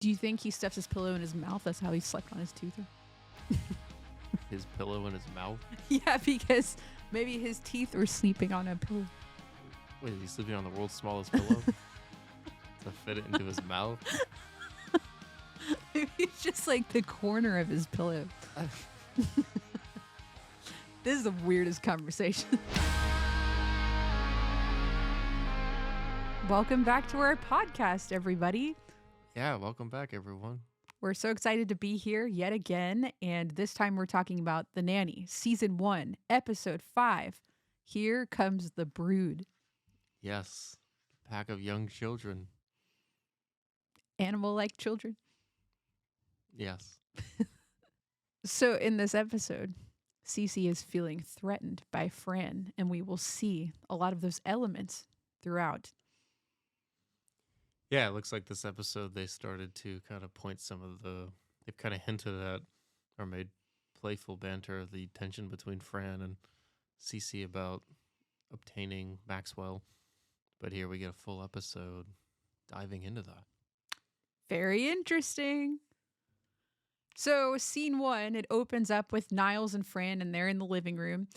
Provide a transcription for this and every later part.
Do you think he stuffs his pillow in his mouth? That's how he slept on his tooth. His pillow in his mouth? Yeah, because maybe his teeth were sleeping on a pillow. Wait, is he sleeping on the world's smallest pillow? To fit it into his mouth? Maybe it's just like the corner of his pillow. This is the weirdest conversation. Welcome back to our podcast, everybody. Yeah, welcome back, everyone. We're so excited to be here yet again, and this time we're talking about The Nanny, Season 1, Episode 5. Here comes the brood. Yes, pack of young children. Animal-like children. Yes. So in this episode, Cece is feeling threatened by Fran, and we will see a lot of those elements throughout. Yeah, it looks like this episode they started to kind of point they've kind of hinted at or made playful banter of the tension between Fran and Cece about obtaining Maxwell. But here we get a full episode diving into that. Very interesting. So scene 1, it opens up with Niles and Fran, and they're in the living room.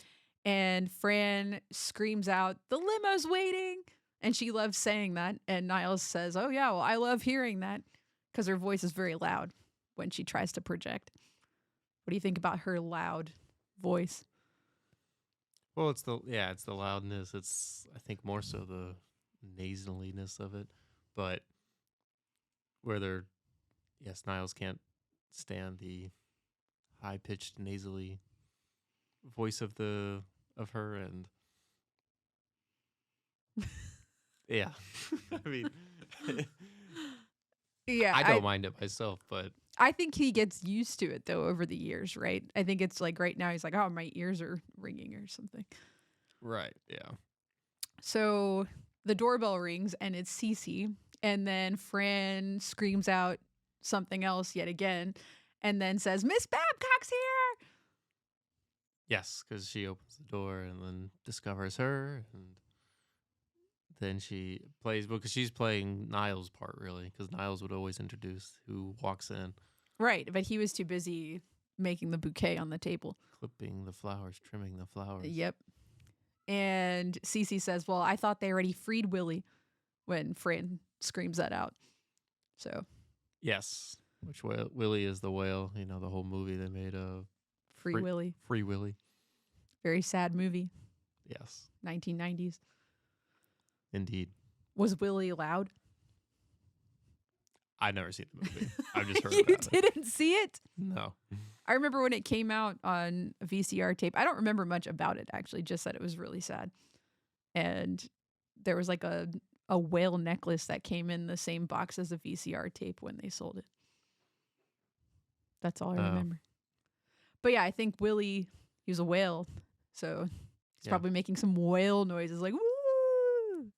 And Fran screams out, "The limo's waiting!" And she loves saying that. And Niles says, "Oh, yeah, well, I love hearing that," because her voice is very loud when she tries to project. What do you think about her loud voice? Well, it's the loudness. It's, I think, more so the nasaliness of it. But Niles can't stand the high-pitched nasally voice of her, and yeah. I mean, Yeah, I don't mind it myself, but I think he gets used to it, though, over the years, right? I think it's like right now he's like, "Oh, my ears are ringing," or something. right, yeah. So the doorbell rings, and it's Cece. And then Fran screams out something else yet again, and then says, "Miss Babcock's here!" Yes, because she opens the door and then discovers her, and then she plays, because she's playing Niles' part, really, because Niles would always introduce who walks in. Right, but he was too busy making the bouquet on the table. Clipping the flowers, trimming the flowers. Yep. And Cece says, "Well, I thought they already freed Willie," when Fran screams that out. So Yes, which Willie is the whale. You know, the whole movie they made of Free Willy. Free Willy. Very sad movie. Yes, 1990s. indeed. Was Willie loud? I've never seen the movie. I've just heard You about it. didn't see it? No. I remember when it came out on a VCR tape. I don't remember much about it, actually, just that it was really sad. And there was like a whale necklace that came in the same box as a VCR tape when they sold it. That's all I remember. But yeah, I think Willie, he was a whale. So he's probably making some whale noises like, "Woo!"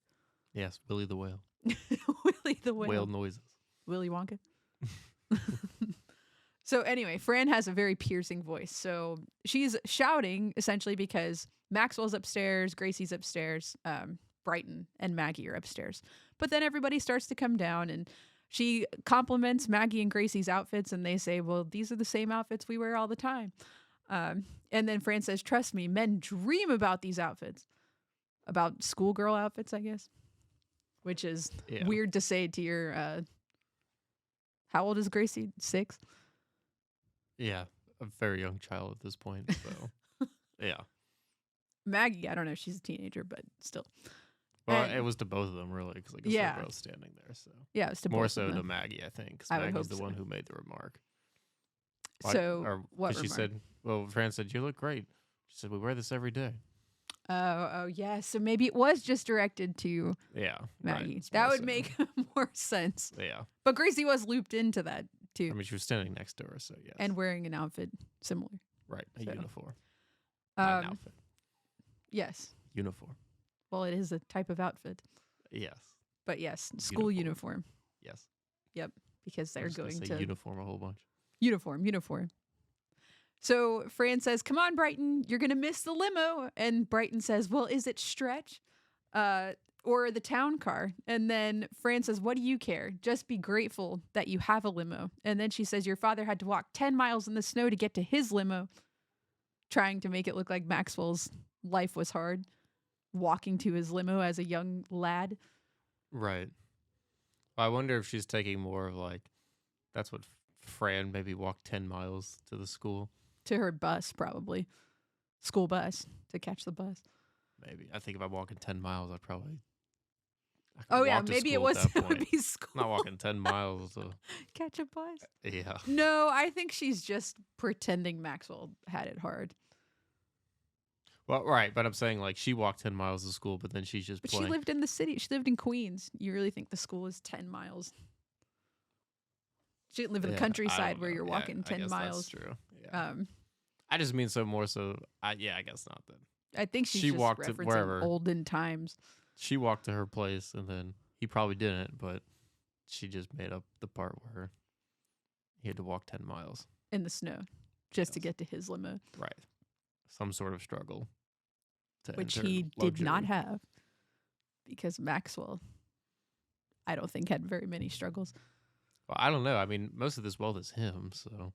Yes, Willie the whale. Willie the whale. Whale noises. Willy Wonka. So anyway, Fran has a very piercing voice. So she's shouting essentially because Maxwell's upstairs, Gracie's upstairs, Brighton and Maggie are upstairs. But then everybody starts to come down, and she compliments Maggie and Gracie's outfits, and they say, "Well, these are the same outfits we wear all the time." And then Fran says, "Trust me, men dream about these outfits." About schoolgirl outfits, I guess. Which is weird to say to your... how old is Gracie? 6? Yeah, a very young child at this point. So, yeah. Maggie, I don't know. She's a teenager, but still. Well, it was to both of them, really, because I guess they're both standing there. So yeah, it was to more both so of them. to Maggie, I think, because I would Maggie's hope the one so. who made the remark. So what she remark? said, well, Fran said, "You look great." She said, "We wear this every day." Oh, yeah. So maybe it was just directed to Yeah, Maggie. Right. That would make more sense. Yeah. But Gracie was looped into that, too. I mean, she was standing next to her, so yes. And wearing an outfit similar. Right, a So, uniform. Not an outfit. Yes. Uniform. Well, it is a type of outfit. Yes. But yes, school uniform. Yes. Yep. Because they're going say to... uniform a whole bunch. Uniform. So Fran says, "Come on, Brighton, you're going to miss the limo." And Brighton says, "Well, is it Stretch?" or the town car. And then Fran says, what do you care? Just be grateful that you have a limo. And then she says, your father had to walk 10 miles in the snow to get to his limo, trying to make it look like Maxwell's life was hard, walking to his limo as a young lad. Right. I wonder if she's taking more of like, that's what Fran maybe walked 10 miles to the school. To her bus, probably. School bus, to catch the bus. Maybe. I think if I'm walking 10 miles, I could Oh, yeah, walk to maybe it school at was that it would point. be school. I'm not walking 10 miles. Catch a bus. Yeah. No, I think she's just pretending Maxwell had it hard. Well, right. But I'm saying like she walked 10 miles to school, but then she's just But playing. she lived in the city. She lived in Queens. You really think the school is 10 miles? She didn't live in the I countryside don't where know. you're Yeah, walking I 10 guess miles. That's true. Yeah. Um, I just mean more so. I guess not then. I think she's She just walked to referencing wherever. olden times. She walked to her place, and then he probably didn't, but she just made up the part where he had to walk 10 miles. In the snow, just to Yes. get to his limo, Right. Some sort of struggle. To which enter he did not luxury. have, because Maxwell, I don't think, had very many struggles. Well, I don't know. I mean, most of this wealth is him, so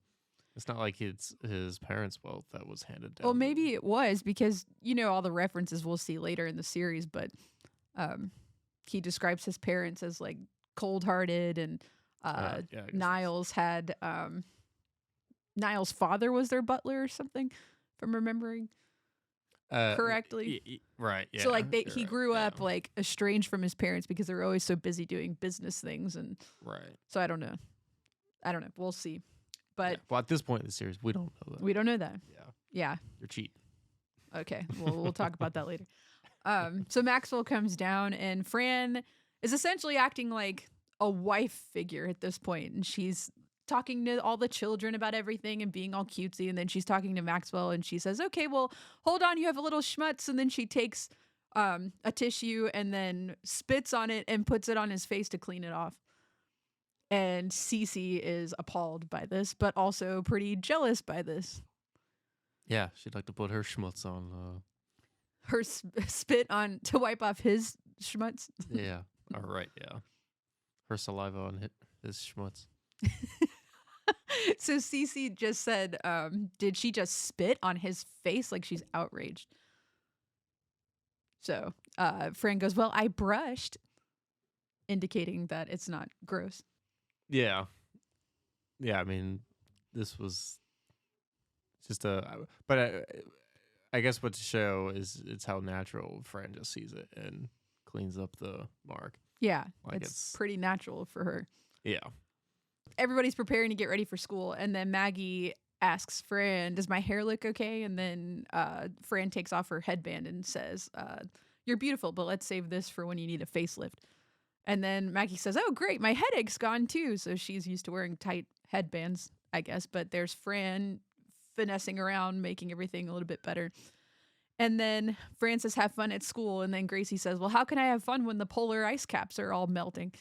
it's not like it's his parents' wealth that was handed down. Well, to maybe him. it was, because all the references we'll see later in the series, but he describes his parents as like cold-hearted, and Yeah, I guess Niles had Niles' father was their butler or something, if I'm remembering correctly. Right. Yeah. So like you're he right, grew yeah. up like estranged from his parents because they were always so busy doing business things, and Right. so I don't know. We'll see, but Yeah. Well, at this point in the series, we don't know that. we don't know that. Yeah. Yeah. You're cheating. Okay. Well, we'll talk about that later. So Maxwell comes down, and Fran is essentially acting like a wife figure at this point, and she's talking to all the children about everything and being all cutesy, and then she's talking to Maxwell, and she says, okay, well, hold on, you have a little schmutz, and then she takes a tissue and then spits on it and puts it on his face to clean it off. And Cece is appalled by this, but also pretty jealous by this. Yeah, she'd like to put her schmutz on. Her spit on to wipe off his schmutz. Yeah. All right. Yeah. Her saliva on his schmutz. So Cece just said, did she just spit on his face? Like, she's outraged. So Fran goes, well, I brushed, indicating that it's not gross. Yeah. Yeah. I mean, this was just but I guess what to show is it's how natural Fran just sees it and cleans up the mark. Yeah, Like it's pretty natural for her. Yeah. Everybody's preparing to get ready for school, and then Maggie asks Fran, does my hair look okay? And then Fran takes off her headband and says, you're beautiful, but let's save this for when you need a facelift. And then Maggie says, oh, great, my headache's gone too. So she's used to wearing tight headbands, I guess. But there's Fran finessing around, making everything a little bit better. And then Fran says, have fun at school. And then Gracie says, well, how can I have fun when the polar ice caps are all melting?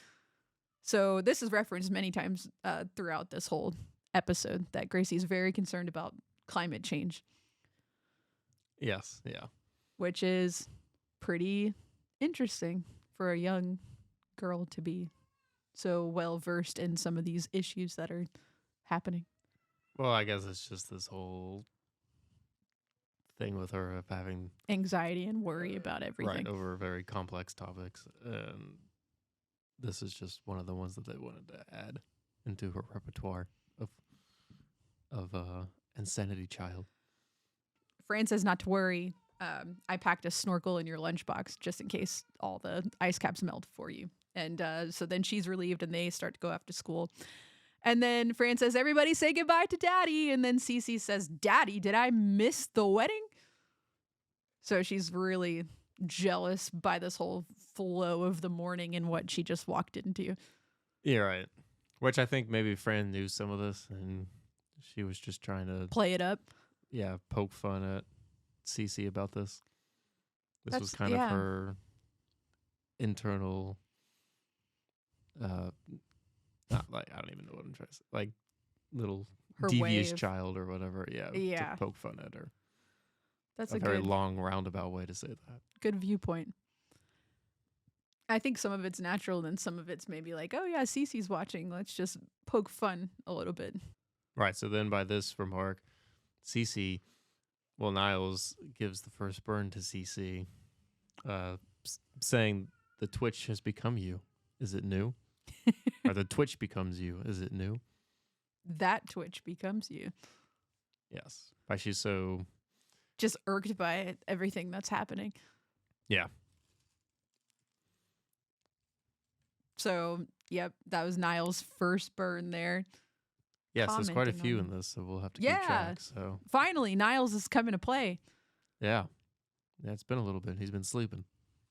So this is referenced many times throughout this whole episode, that Gracie is very concerned about climate change. Yes. Yeah. Which is pretty interesting for a young girl to be so well versed in some of these issues that are happening. Well, I guess it's just this whole thing with her of having Anxiety and worry about everything. right over very complex topics, and this is just one of the ones that they wanted to add into her repertoire of insanity child. Fran says not to worry. I packed a snorkel in your lunchbox just in case all the ice caps melt for you. And so then she's relieved, and they start to go off to school. And then Fran says, everybody say goodbye to Daddy. And then Cece says, Daddy, did I miss the wedding? So she's really jealous by this whole flow of the morning and what she just walked into. Yeah, right. Which I think maybe Fran knew some of this, and she was just trying to Play it up. yeah poke fun at Cece about this. This was That's- kind yeah. of her internal. Not like I don't even know what I'm trying to say. Like little Her devious way of- child or whatever. Yeah. Yeah. To poke fun at her. That's a a very good, long roundabout way to say that. good viewpoint. I think some of it's natural, and then some of it's maybe like, oh yeah, Cece's watching. Let's just poke fun a little bit. Right. So then by this remark, Cece, well, Niles gives the first burn to Cece, saying, the twitch has become you. Is it new? Or the twitch becomes you. Is it new? That twitch becomes you. Yes. Why she's so... Just irked by everything that's happening. Yeah. So, yep, that was Niles' first burn there. Yes, there's quite a Commenting few on- in this, so we'll have to keep track. So Finally, Niles is coming to play. yeah. Yeah, it's been a little bit. He's been sleeping.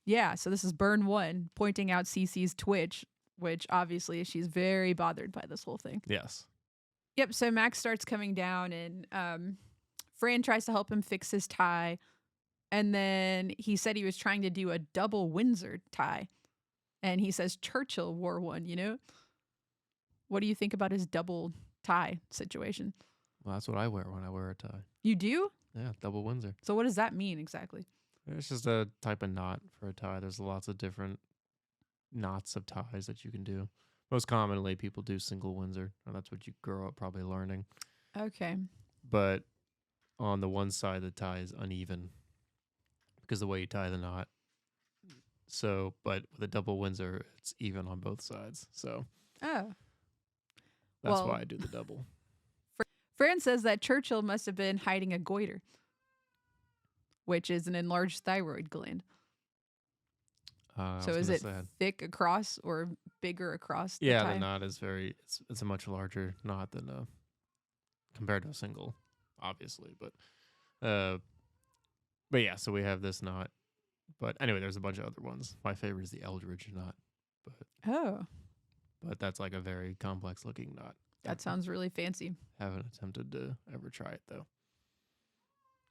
Yeah, so this is burn 1, pointing out Cece's twitch, which obviously she's very bothered by this whole thing. Yes. Yep, so Max starts coming down, and Fran tries to help him fix his tie. And then he said he was trying to do a double Windsor tie. And he says Churchill wore one, you know? What do you think about his double tie situation? Well, that's what I wear when I wear a tie. You do? Yeah, double Windsor. So what does that mean exactly? It's just a type of knot for a tie. There's lots of different knots of ties that you can do. Most commonly, people do single Windsor, and that's what you grow up probably learning. Okay. But on the one side, the tie is uneven because the way you tie the knot. So, but with a double Windsor, it's even on both sides. So Oh. that's Well- why I do the double. Fran says that Churchill must have been hiding a goiter, which is an enlarged thyroid gland. I So was is gonna it say- thick across or bigger across the yeah, tie? the knot is very. It's a much larger knot than compared to a single, obviously. But yeah. So we have this knot. But anyway, there's a bunch of other ones. My favorite is the Eldridge knot, Oh, but that's like a very complex looking knot. that sounds really fancy. Haven't attempted to ever try it though.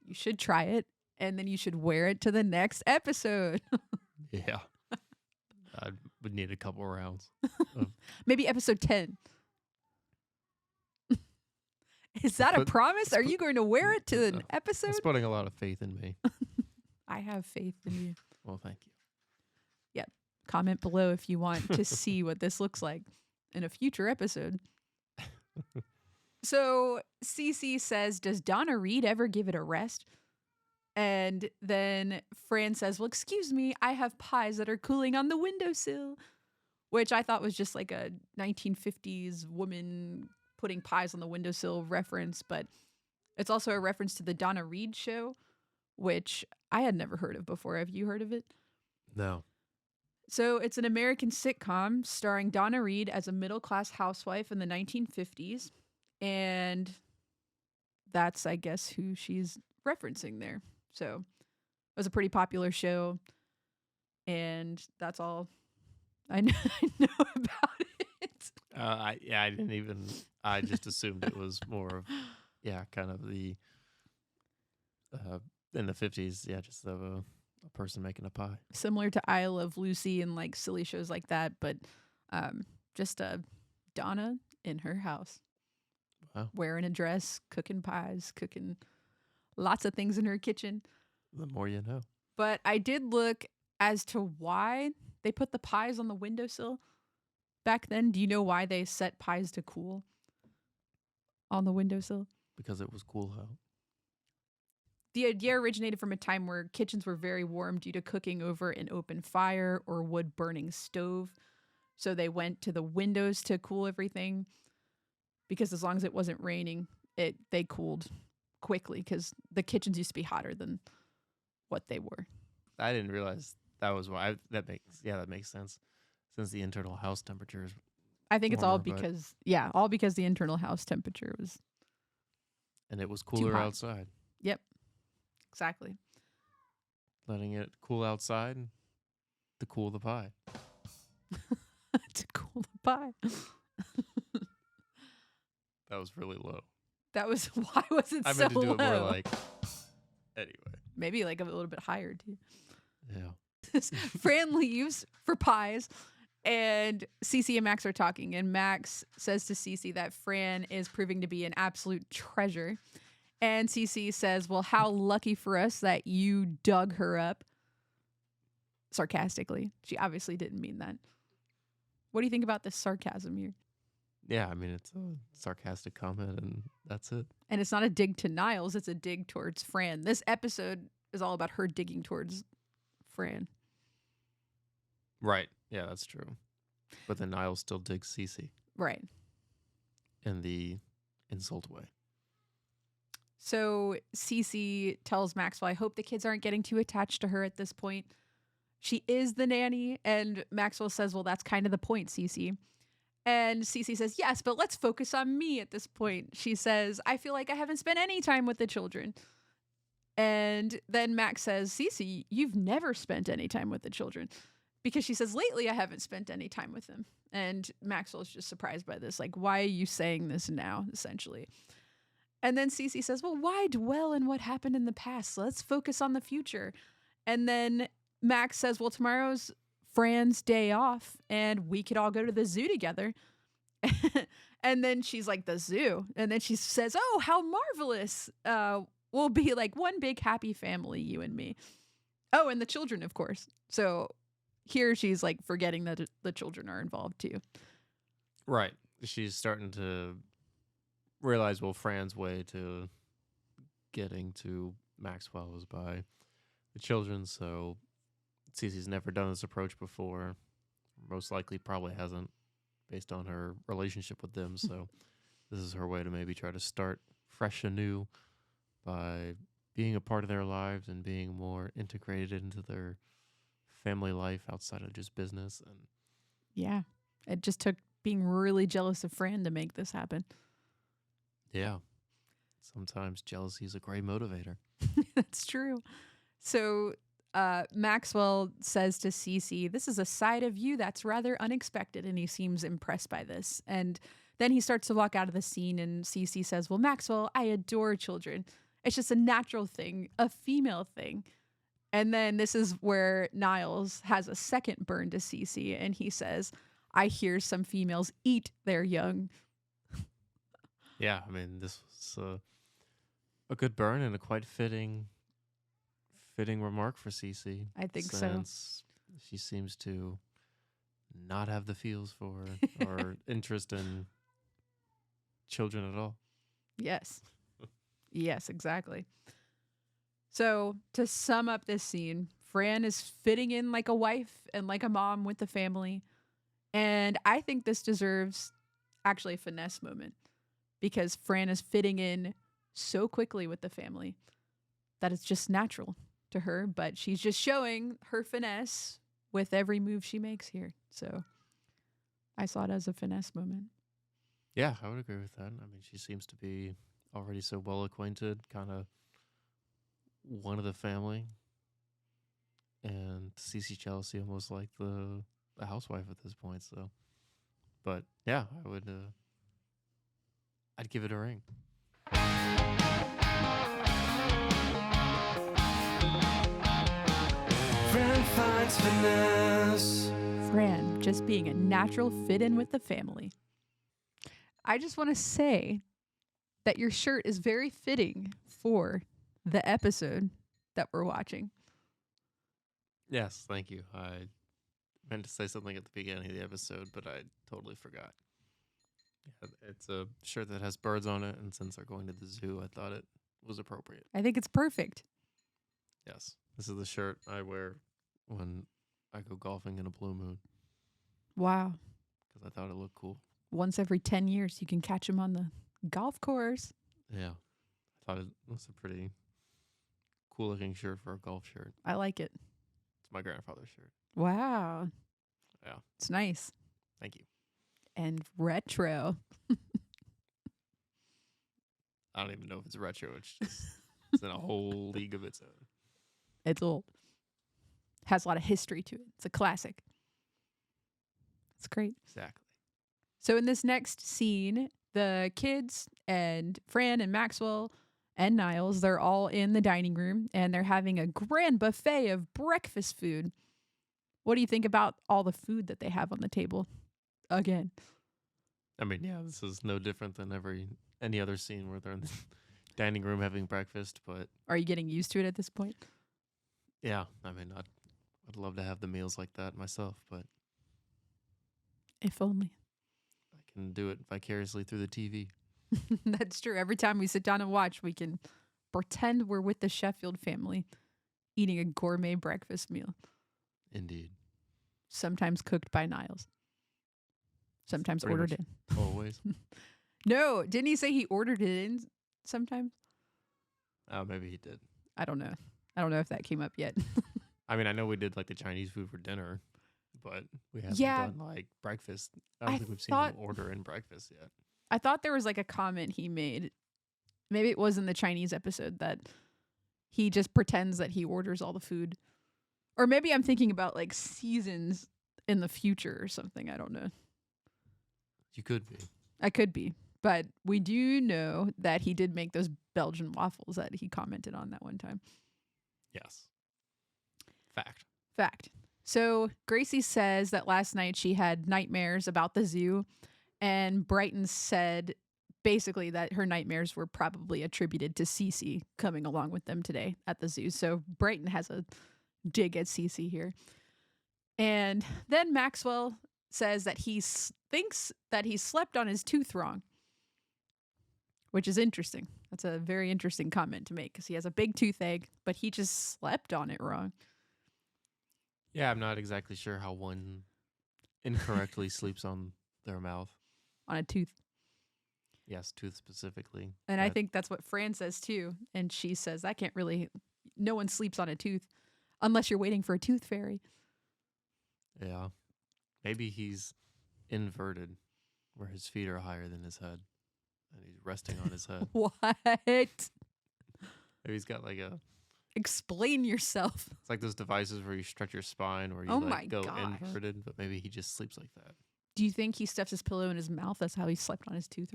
You should try it, and then you should wear it to the next episode. Yeah, I would need a couple rounds. Maybe episode 10. Is that a put- promise? Are you going to wear it to an No. episode? It's putting a lot of faith in me. I have faith in you. Well, thank you. Comment below if you want to see what this looks like in a future episode. So Cece says, does Donna Reed ever give it a rest? And then Fran says, well, excuse me, I have pies that are cooling on the windowsill, which I thought was just like a 1950s woman putting pies on the windowsill reference, but it's also a reference to the Donna Reed show, which I had never heard of before. Have you heard of it? No. So it's an American sitcom starring Donna Reed as a middle-class housewife in the 1950s. And that's, I guess, who she's referencing there. So it was a pretty popular show. And that's all I know about it. I didn't even. I just assumed it was more of, kind of the in the 50s. Yeah, just of a person making a pie. Similar to I Love Lucy and like silly shows like that, but just Donna in her house. Wow. Wearing a dress, cooking pies, cooking lots of things in her kitchen. The more you know. But I did look as to why they put the pies on the windowsill back then. Do you know why they set pies to cool on the windowsill? Because it was cool out. The idea originated from a time where kitchens were very warm due to cooking over an open fire or wood burning stove. So they went to the windows to cool everything, because as long as it wasn't raining, they cooled quickly, because the kitchens used to be hotter than what they were. I didn't realize that was why. That makes sense. Since the internal house temperature is. I think it's all Warmer, but- because the internal house temperature was And it was cooler hot. outside. exactly. Letting it cool outside to cool the pie. to cool the pie. That was really low. That was why was it I so meant to do low? it more like. Anyway. Maybe like a little bit higher too. Yeah. Fran leaves for pies, and Cece and Max are talking, and Max says to Cece that Fran is proving to be an absolute treasure. And Cece says, well, how lucky for us that you dug her up. sarcastically. She obviously didn't mean that. What do you think about this sarcasm here? Yeah, I mean, it's a sarcastic comment, and that's it. And it's not a dig to Niles, it's a dig towards Fran. This episode is all about her digging towards Fran. Right. Yeah, that's true. But then Niles still digs Cece Right. in the insult way. So Cece tells Maxwell, I hope the kids aren't getting too attached to her at this point. She is the nanny. And Maxwell says, well, that's kind of the point, Cece. And Cece says, yes, but let's focus on me at this point. She says, I feel like I haven't spent any time with the children. And then Max says, Cece, you've never spent any time with the children. Because she says, lately I haven't spent any time with them. And Maxwell's just surprised by this. Like, why are you saying this now, essentially? And then Cece says, well, why dwell in what happened in the past? Let's focus on the future. And then Max says, well, tomorrow's Fran's day off and we could all go to the zoo together. And then she's like, the zoo. And then she says, oh, how marvelous. We'll be like one big happy family, you and me. Oh, and the children, of course. So here she's like forgetting that the children are involved too. Right. She's starting to realize, well, Fran's way to getting to Maxwell is by the children. So Cece's never done this approach before. Most likely probably hasn't based on her relationship with them. So this is her way to maybe try to start fresh anew by being a part of their lives and being more integrated into their family life outside of just business. And yeah, it just took being really jealous of Fran to make this happen. yeah, sometimes jealousy is a great motivator. That's true. So Maxwell says to Cece, this is a side of you that's rather unexpected. And he seems impressed by this. And then he starts to walk out of the scene and Cece says, well, Maxwell, I adore children. It's just a natural thing, a female thing. And then this is where Niles has a second burn to Cece. And he says, I hear some females eat their young. Yeah, I mean, this was a good burn and a quite fitting remark for Cece. I think so. Since she seems to not have the feels for or interest in children at all. Yes. Yes, exactly. So to sum up this scene, Fran is fitting in like a wife and like a mom with the family. And I think this deserves actually a finesse moment because Fran is fitting in so quickly with the family that it's just natural to her, but she's just showing her finesse with every move she makes here. So I saw it as a finesse moment. Yeah, I would agree with that. I mean, she seems to be already so well acquainted, kind of one of the family, and Cece jealousy almost like the housewife at this point. So, but yeah, I would. I'd give it a ring. Fran finds finesse. Fran just being a natural fit in with the family. I just want to say that your shirt is very fitting for the episode that we're watching. Yes, thank you. I meant to say something at the beginning of the episode, but I totally forgot. Yeah, it's a shirt that has birds on it, and since they're going to the zoo, I thought it was appropriate. I think it's perfect. Yes, this is the shirt I wear when I go golfing in a blue moon Wow. because I thought it looked cool. Once every 10 years, you can catch him on the golf course. Yeah, I thought it was a pretty cool looking shirt for a golf shirt. I like it. It's my grandfather's shirt. Wow. Yeah, It's nice. thank you. And retro. I don't even know if it's retro. It's just it's in a whole league of its own. It's old. Has a lot of history to it. It's a classic. It's great. Exactly. So in this next scene, the kids and Fran and Maxwell and Niles, they're all in the dining room and they're having a grand buffet of breakfast food. What do you think about all the food that they have on the table? Again. I mean, yeah, this is no different than any other scene where they're in the dining room having breakfast. But Are you getting used to it at this point? yeah, I mean, I'd love to have the meals like that myself, but If only. I can do it vicariously through the TV. That's true. Every time we sit down and watch, we can pretend we're with the Sheffield family eating a gourmet breakfast meal, Indeed. sometimes cooked by Niles, sometimes Pretty ordered much in. Always. No, didn't he say he ordered it in sometimes? Oh, maybe he did. I don't know. I don't know if that came up yet. I mean, I know we did like the Chinese food for dinner, but we haven't Yeah. done like breakfast. I don't I think we've seen him order in breakfast yet. I thought there was like a comment he made. Maybe it was in the Chinese episode that he just pretends that he orders all the food. Or maybe I'm thinking about like seasons in the future or something. I don't know. You could be. I could be. But we do know that he did make those Belgian waffles that he commented on that one time. Yes. Fact. Fact. So Gracie says that last night she had nightmares about the zoo, and Brighton said basically that her nightmares were probably attributed to Cece coming along with them today at the zoo. So Brighton has a dig at Cece here. And then Maxwell says that he thinks that he slept on his tooth wrong, which is interesting. That's a very interesting comment to make because he has a big toothache, but he just slept on it wrong. Yeah, I'm not exactly sure how one incorrectly sleeps on their mouth. On a tooth. Yes, tooth specifically. And I think that's what Fran says too. And she says, that can't really, no one sleeps on a tooth unless you're waiting for a tooth fairy. Yeah. Maybe he's inverted where his feet are higher than his head. And he's resting on his head. What? Maybe he's got like a... Explain yourself. It's like those devices where you stretch your spine or you Oh my go gosh. inverted, but maybe he just sleeps like that. Do you think he stuffs his pillow in his mouth? That's how he slept on his tooth?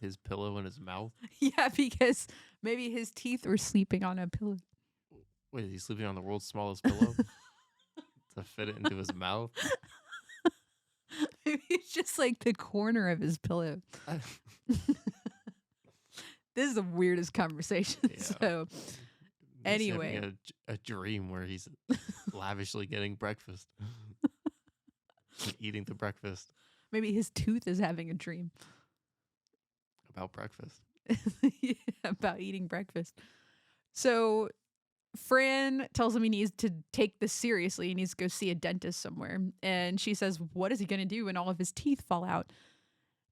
His pillow in his mouth? Yeah, because maybe his teeth were sleeping on a pillow. Wait, is he sleeping on the world's smallest pillow? To fit it into his mouth? Maybe it's just like the corner of his pillow. This is the weirdest conversation. Yeah. So He's anyway. having a dream where he's lavishly getting breakfast. And eating the breakfast Maybe his tooth is having a dream about breakfast. Yeah, about eating breakfast. So Fran tells him he needs to take this seriously. He needs to go see a dentist somewhere. And she says, what is he going to do when all of his teeth fall out?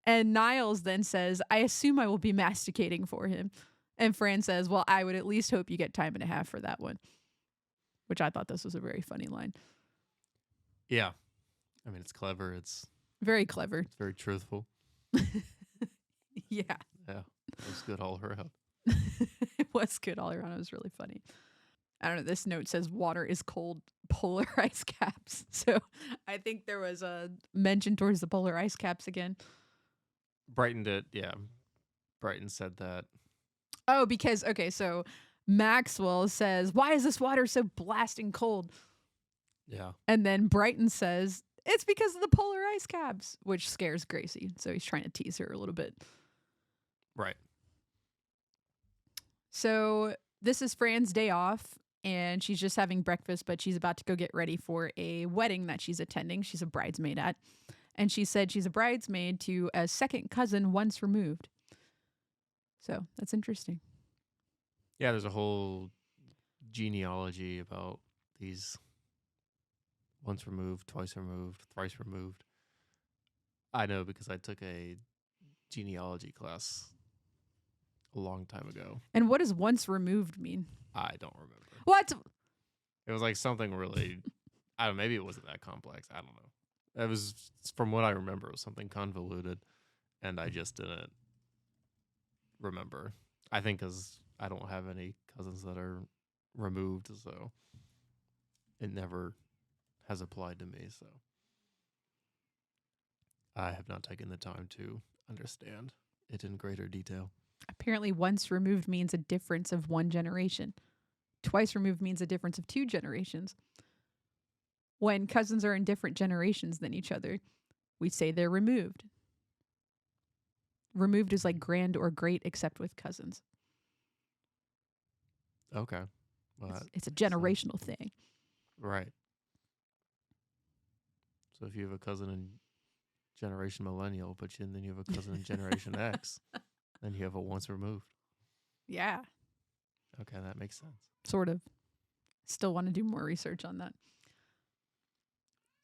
And Niles then says, I assume I will be masticating for him. And Fran says, well, I would at least hope you get time and a half for that one. Which I thought this was a very funny line. Yeah. I mean, it's clever. It's Very clever. very truthful. Yeah. Yeah. It was good all around. It was good all around. It was really funny. I don't know. This note says water is cold, polar ice caps. So I think there was a mention towards the polar ice caps again. Brighton did. Yeah. Brighton said that. Oh, because, okay, so Maxwell says, why is this water so blasting cold? Yeah. And then Brighton says, it's because of the polar ice caps, which scares Gracie. So he's trying to tease her a little bit. Right. So this is Fran's day off, and she's just having breakfast, but she's about to go get ready for a wedding that she's attending. She's a bridesmaid at. And she said she's a bridesmaid to a second cousin once removed. So that's interesting. Yeah, there's a whole genealogy about these once removed, twice removed, thrice removed. I know because I took a genealogy class a long time ago. And what does once removed mean? I don't remember. What? It was like something really, I don't know, maybe it wasn't that complex. I don't know. It was, from what I remember, it was something convoluted, and I just didn't remember. I think because I don't have any cousins that are removed, so it never has applied to me, so I have not taken the time to understand it in greater detail. Apparently once removed means a difference of one generation. Twice removed means a difference of 2 generations. When cousins are in different generations than each other, we say they're removed. Removed is like grand or great, except with cousins. Okay. Well, It's a generational thing. Right. So if you have a cousin in Generation Millennial, and then you have a cousin in Generation X, then you have a once removed. Yeah, Okay, that makes sense. sort of. Still want to do more research on that.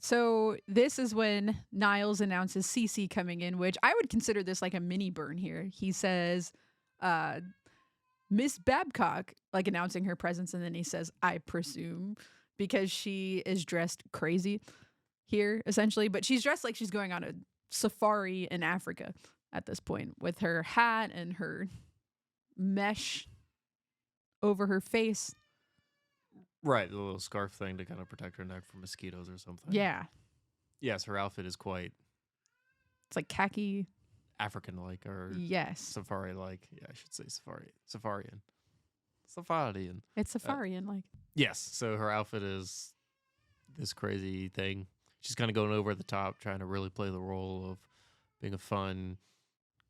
So this is when Niles announces Cece coming in, which I would consider this like a mini burn here. He says, Miss Babcock, like announcing her presence, and then he says, I presume, because she is dressed crazy here, essentially. But she's dressed like she's going on a safari in Africa at this point, with her hat and her mesh over her face. Right, the little scarf thing to kind of protect her neck from mosquitoes or something. Yeah. Yes, her outfit is quite It's like khaki. African-like or Yes. safari-like. Yeah, I should say Safarian. Safarian. It's safari-and like. Yes, so her outfit is this crazy thing. She's kind of going over the top, trying to really play the role of being a fun,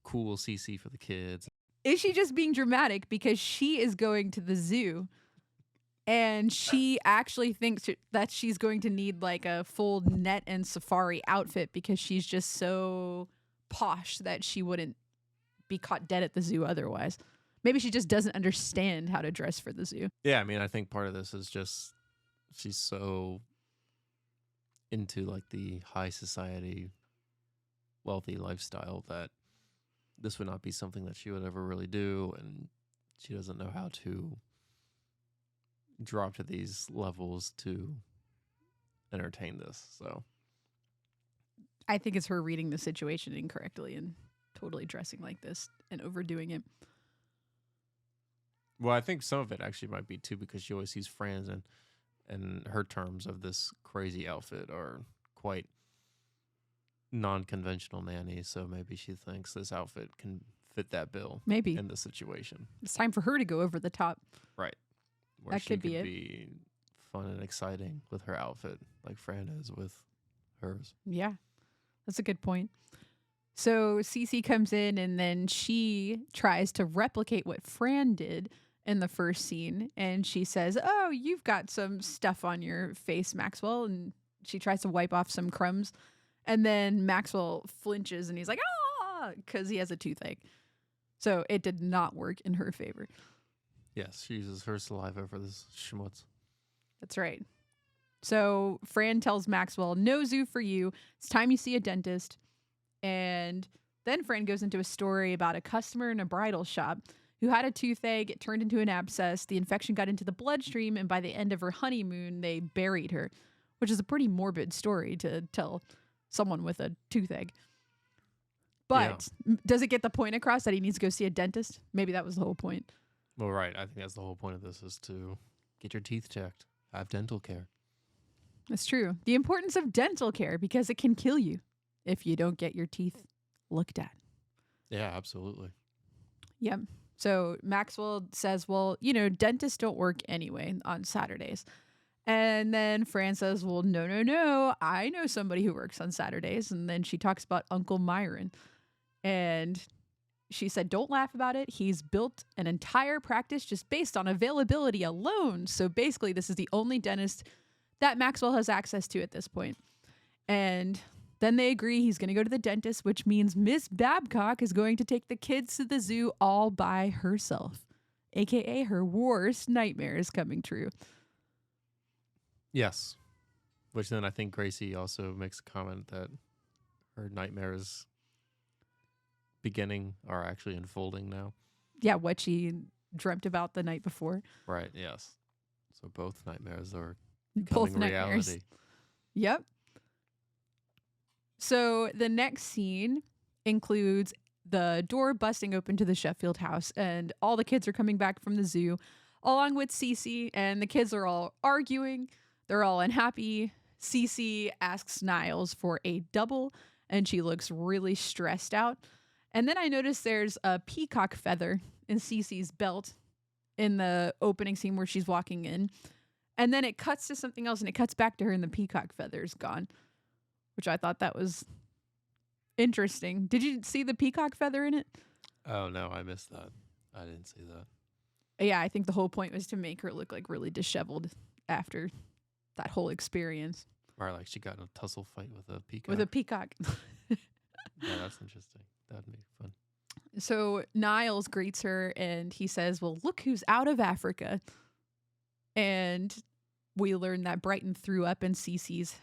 cool CC for the kids. Is she just being dramatic because she is going to the zoo and she actually thinks that she's going to need like a full net and safari outfit because she's just so posh that she wouldn't be caught dead at the zoo otherwise? Maybe she just doesn't understand how to dress for the zoo. Yeah, I mean, I think part of this is just she's so into like the high society, wealthy lifestyle that this would not be something that she would ever really do, and she doesn't know how to drop to these levels to entertain this. So I think it's her reading the situation incorrectly and totally dressing like this and overdoing it. well, I think some of it actually might be too because she always sees Fran's and her terms of this crazy outfit are quite non-conventional nanny, so maybe she thinks this outfit can fit that bill Maybe. in the situation. It's time for her to go over the top. Right. Where That she could be it. be fun and exciting with her outfit, like Fran is with hers. Yeah, that's a good point. So Cece comes in and then she tries to replicate what Fran did in the first scene. And she says, oh, you've got some stuff on your face, Maxwell. And she tries to wipe off some crumbs. And then Maxwell flinches and he's like, ah, because he has a toothache. So it did not work in her favor. Yes, she uses her saliva for this schmutz. That's right. So Fran tells Maxwell, no zoo for you. It's time you see a dentist. And then Fran goes into a story about a customer in a bridal shop who had a toothache. It turned into an abscess. The infection got into the bloodstream. And by the end of her honeymoon, they buried her, which is a pretty morbid story to tell someone with a toothache. But does it get the point across that he needs to go see a dentist? Maybe that was the whole point. Well, right. I think that's the whole point of this is to get your teeth checked. Have dental care. That's true. The importance of dental care because it can kill you if you don't get your teeth looked at. Yeah, absolutely. Yep. So Maxwell says, well, you know, dentists don't work anyway on Saturdays. And then Fran says, well, no. I know somebody who works on Saturdays. And then she talks about Uncle Myron. And she said, don't laugh about it. He's built an entire practice just based on availability alone. So basically, this is the only dentist that Maxwell has access to at this point. And then they agree he's going to go to the dentist, which means Miss Babcock is going to take the kids to the zoo all by herself, a.k.a. her worst nightmare is coming true. Yes. Which then I think Gracie also makes a comment that her nightmares beginning are actually unfolding now. Yeah, what she dreamt about the night before. Right, yes. So both nightmares are Both becoming nightmares. reality. Yep. So the next scene includes the door busting open to the Sheffield house, and all the kids are coming back from the zoo, along with Cece, and the kids are all arguing. They're all unhappy. Cece asks Niles for a double, and she looks really stressed out. And then I noticed there's a peacock feather in Cece's belt in the opening scene where she's walking in. And then it cuts to something else, and it cuts back to her, and the peacock feather's gone, which I thought that was interesting. Did you see the peacock feather in it? Oh, no, I missed that. I didn't see that. Yeah, I think the whole point was to make her look like really disheveled after that whole experience Or like she got in a tussle fight with a peacock. with a peacock. Yeah, that's interesting. That'd be fun. So Niles greets her and he says, well, look who's out of Africa. And we learn that Brighton threw up in Cece's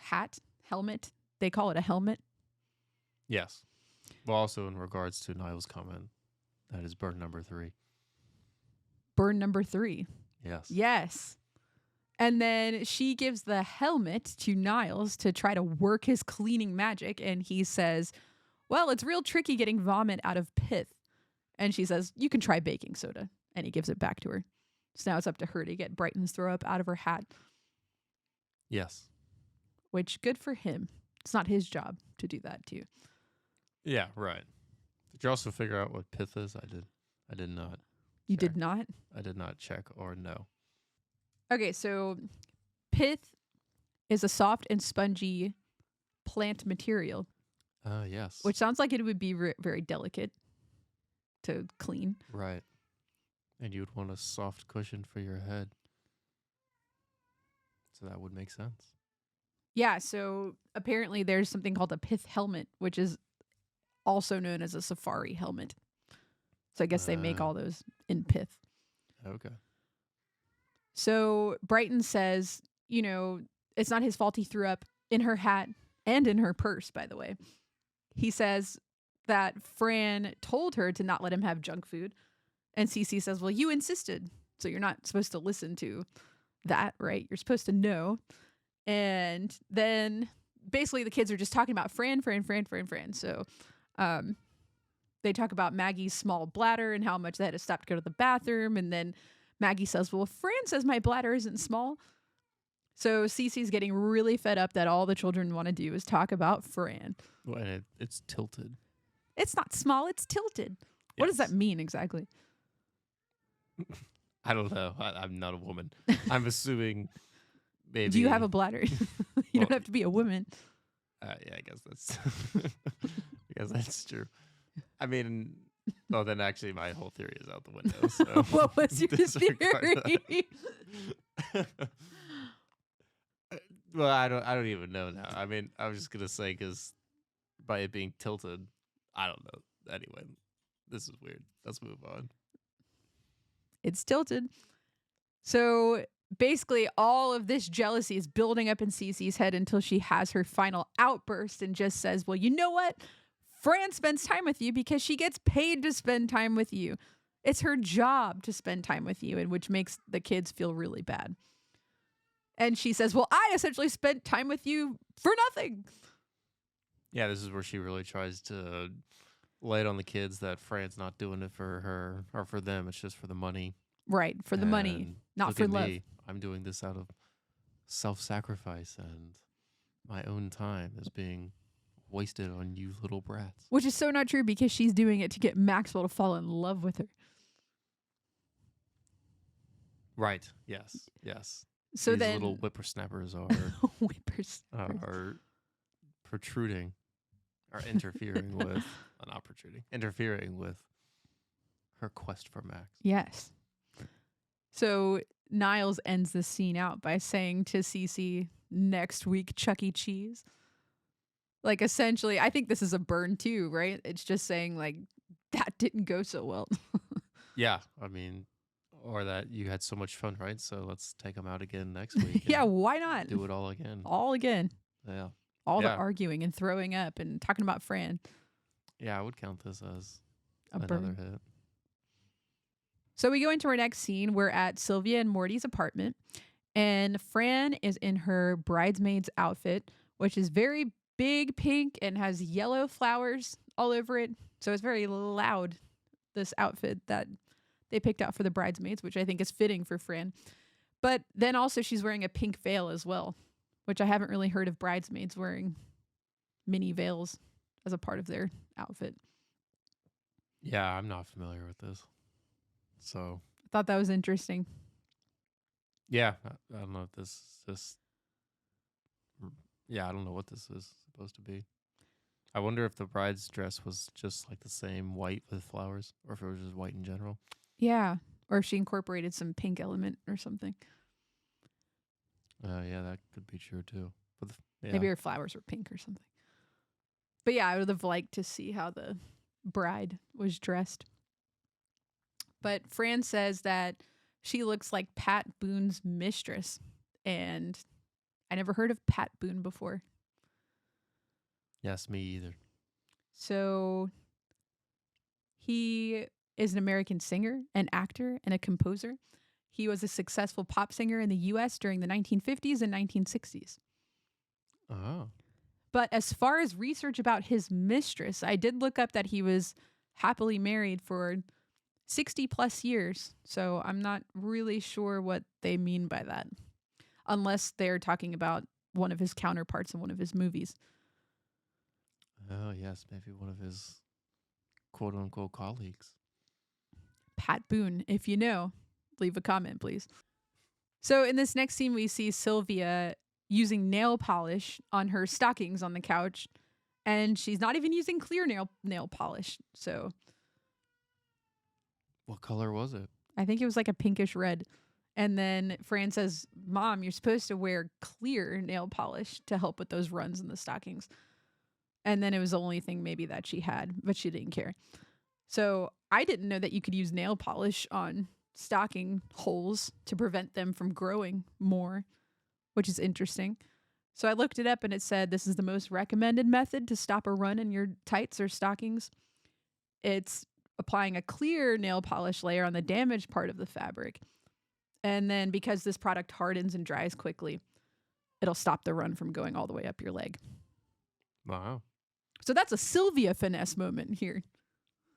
helmet. They call it a helmet. Yes. Well, also in regards to Niall's comment, that is burn number 3. Burn number 3. Yes. Yes. And then she gives the helmet to Niles to try to work his cleaning magic. And he says, well, it's real tricky getting vomit out of pith. And she says, you can try baking soda. And he gives it back to her. So now it's up to her to get Brighton's throw up out of her hat. Yes. Which, good for him. It's not his job to do that too. Yeah, right. Did you also figure out what pith is? I did not. You Sure. did not? I did not check or know. Okay, so pith is a soft and spongy plant material, Yes. which sounds like it would be very delicate to clean. Right. And you would want a soft cushion for your head. So that would make sense. Yeah, so apparently there's something called a pith helmet, which is also known as a safari helmet. So I guess they make all those in pith. Okay. So Brighton says, you know, it's not his fault he threw up in her hat and in her purse, by the way. He says that Fran told her to not let him have junk food. And Cece says, well, you insisted. So you're not supposed to listen to that, right? You're supposed to know. And then basically the kids are just talking about Fran. So they talk about Maggie's small bladder and how much they had to stop to go to the bathroom. And then Maggie says, well, Fran says my bladder isn't small. So Cece's getting really fed up that all the children want to do is talk about Fran. Well, and it's tilted. It's not small, it's tilted. What does that mean exactly? I don't know. I'm not a woman. I'm assuming maybe. Do you have a bladder? You don't have to be a woman. Yeah, I guess that's. I guess that's true. I mean, well, then actually, my whole theory is out the window. So What was your disregard theory? that. Well, I don't even know now. I mean, I was just gonna say because by it being tilted, I don't know. Anyway, this is weird. Let's move on. It's tilted. So basically, all of this jealousy is building up in Cece's head until she has her final outburst and just says, well, you know what? Fran spends time with you because she gets paid to spend time with you. It's her job to spend time with you, and which makes the kids feel really bad. And she says, well, I essentially spent time with you for nothing. Yeah, this is where she really tries to lay it on the kids that Fran's not doing it for her or for them. It's just for the money. Right, for the money, And not look for at love. me. I'm doing this out of self-sacrifice and my own time is being wasted on you little brats. Which is so not true because she's doing it to get Maxwell to fall in love with her. Right. Yes. Yes. So These then little whippersnappers are whippersnappers. protruding or interfering with not protruding. Interfering with her quest for Max. Yes. So Niles ends the scene out by saying to Cece, next week, Chuck E. Cheese. Like, essentially, I think this is a burn too, right? It's just saying, like, that didn't go so well. Yeah. I mean, or that you had so much fun, right? So let's take them out again next week. Yeah, and why not? do it all again. All again. Yeah. All the Yeah. arguing and throwing up and talking about Fran. Yeah, I would count this as A another burn. hit. So we go into our next scene. We're at Sylvia and Morty's apartment, and Fran is in her bridesmaid's outfit, which is very big pink and has yellow flowers all over it. So it's very loud, this outfit that they picked out for the bridesmaids, which I think is fitting for Fran. But then also she's wearing a pink veil as well, which I haven't really heard of bridesmaids wearing mini veils as a part of their outfit. Yeah, I'm not familiar with this. So, I thought that was interesting. yeah, I don't know if yeah, I don't know what this is supposed to be. I wonder if the bride's dress was just like the same white with flowers or if it was just white in general. Yeah. Or if she incorporated some pink element or something. Yeah, that could be true too. But yeah. Maybe her flowers were pink or something. But yeah, I would have liked to see how the bride was dressed. But Fran says that she looks like Pat Boone's mistress. And I never heard of Pat Boone before. Yes, me either. So he is an American singer, an actor, and a composer. He was a successful pop singer in the US during the 1950s and 1960s. Oh. But as far as research about his mistress, I did look up that he was happily married for 60 plus years. So I'm not really sure what they mean by that, unless they're talking about one of his counterparts in one of his movies. Oh, yes, maybe one of his quote unquote colleagues. Pat Boone, if you know, leave a comment, please. So in this next scene, we see Sylvia using nail polish on her stockings on the couch, and she's not even using clear nail polish. So What color was it? I think it was like a pinkish red. And then Fran says, "Mom, you're supposed to wear clear nail polish to help with those runs in the stockings." And then it was the only thing maybe that she had, but she didn't care. So I didn't know that you could use nail polish on stocking holes to prevent them from growing more, which is interesting. So I looked it up and it said this is the most recommended method to stop a run in your tights or stockings. It's applying a clear nail polish layer on the damaged part of the fabric. And then because this product hardens and dries quickly, it'll stop the run from going all the way up your leg. Wow. So that's a Sylvia finesse moment here.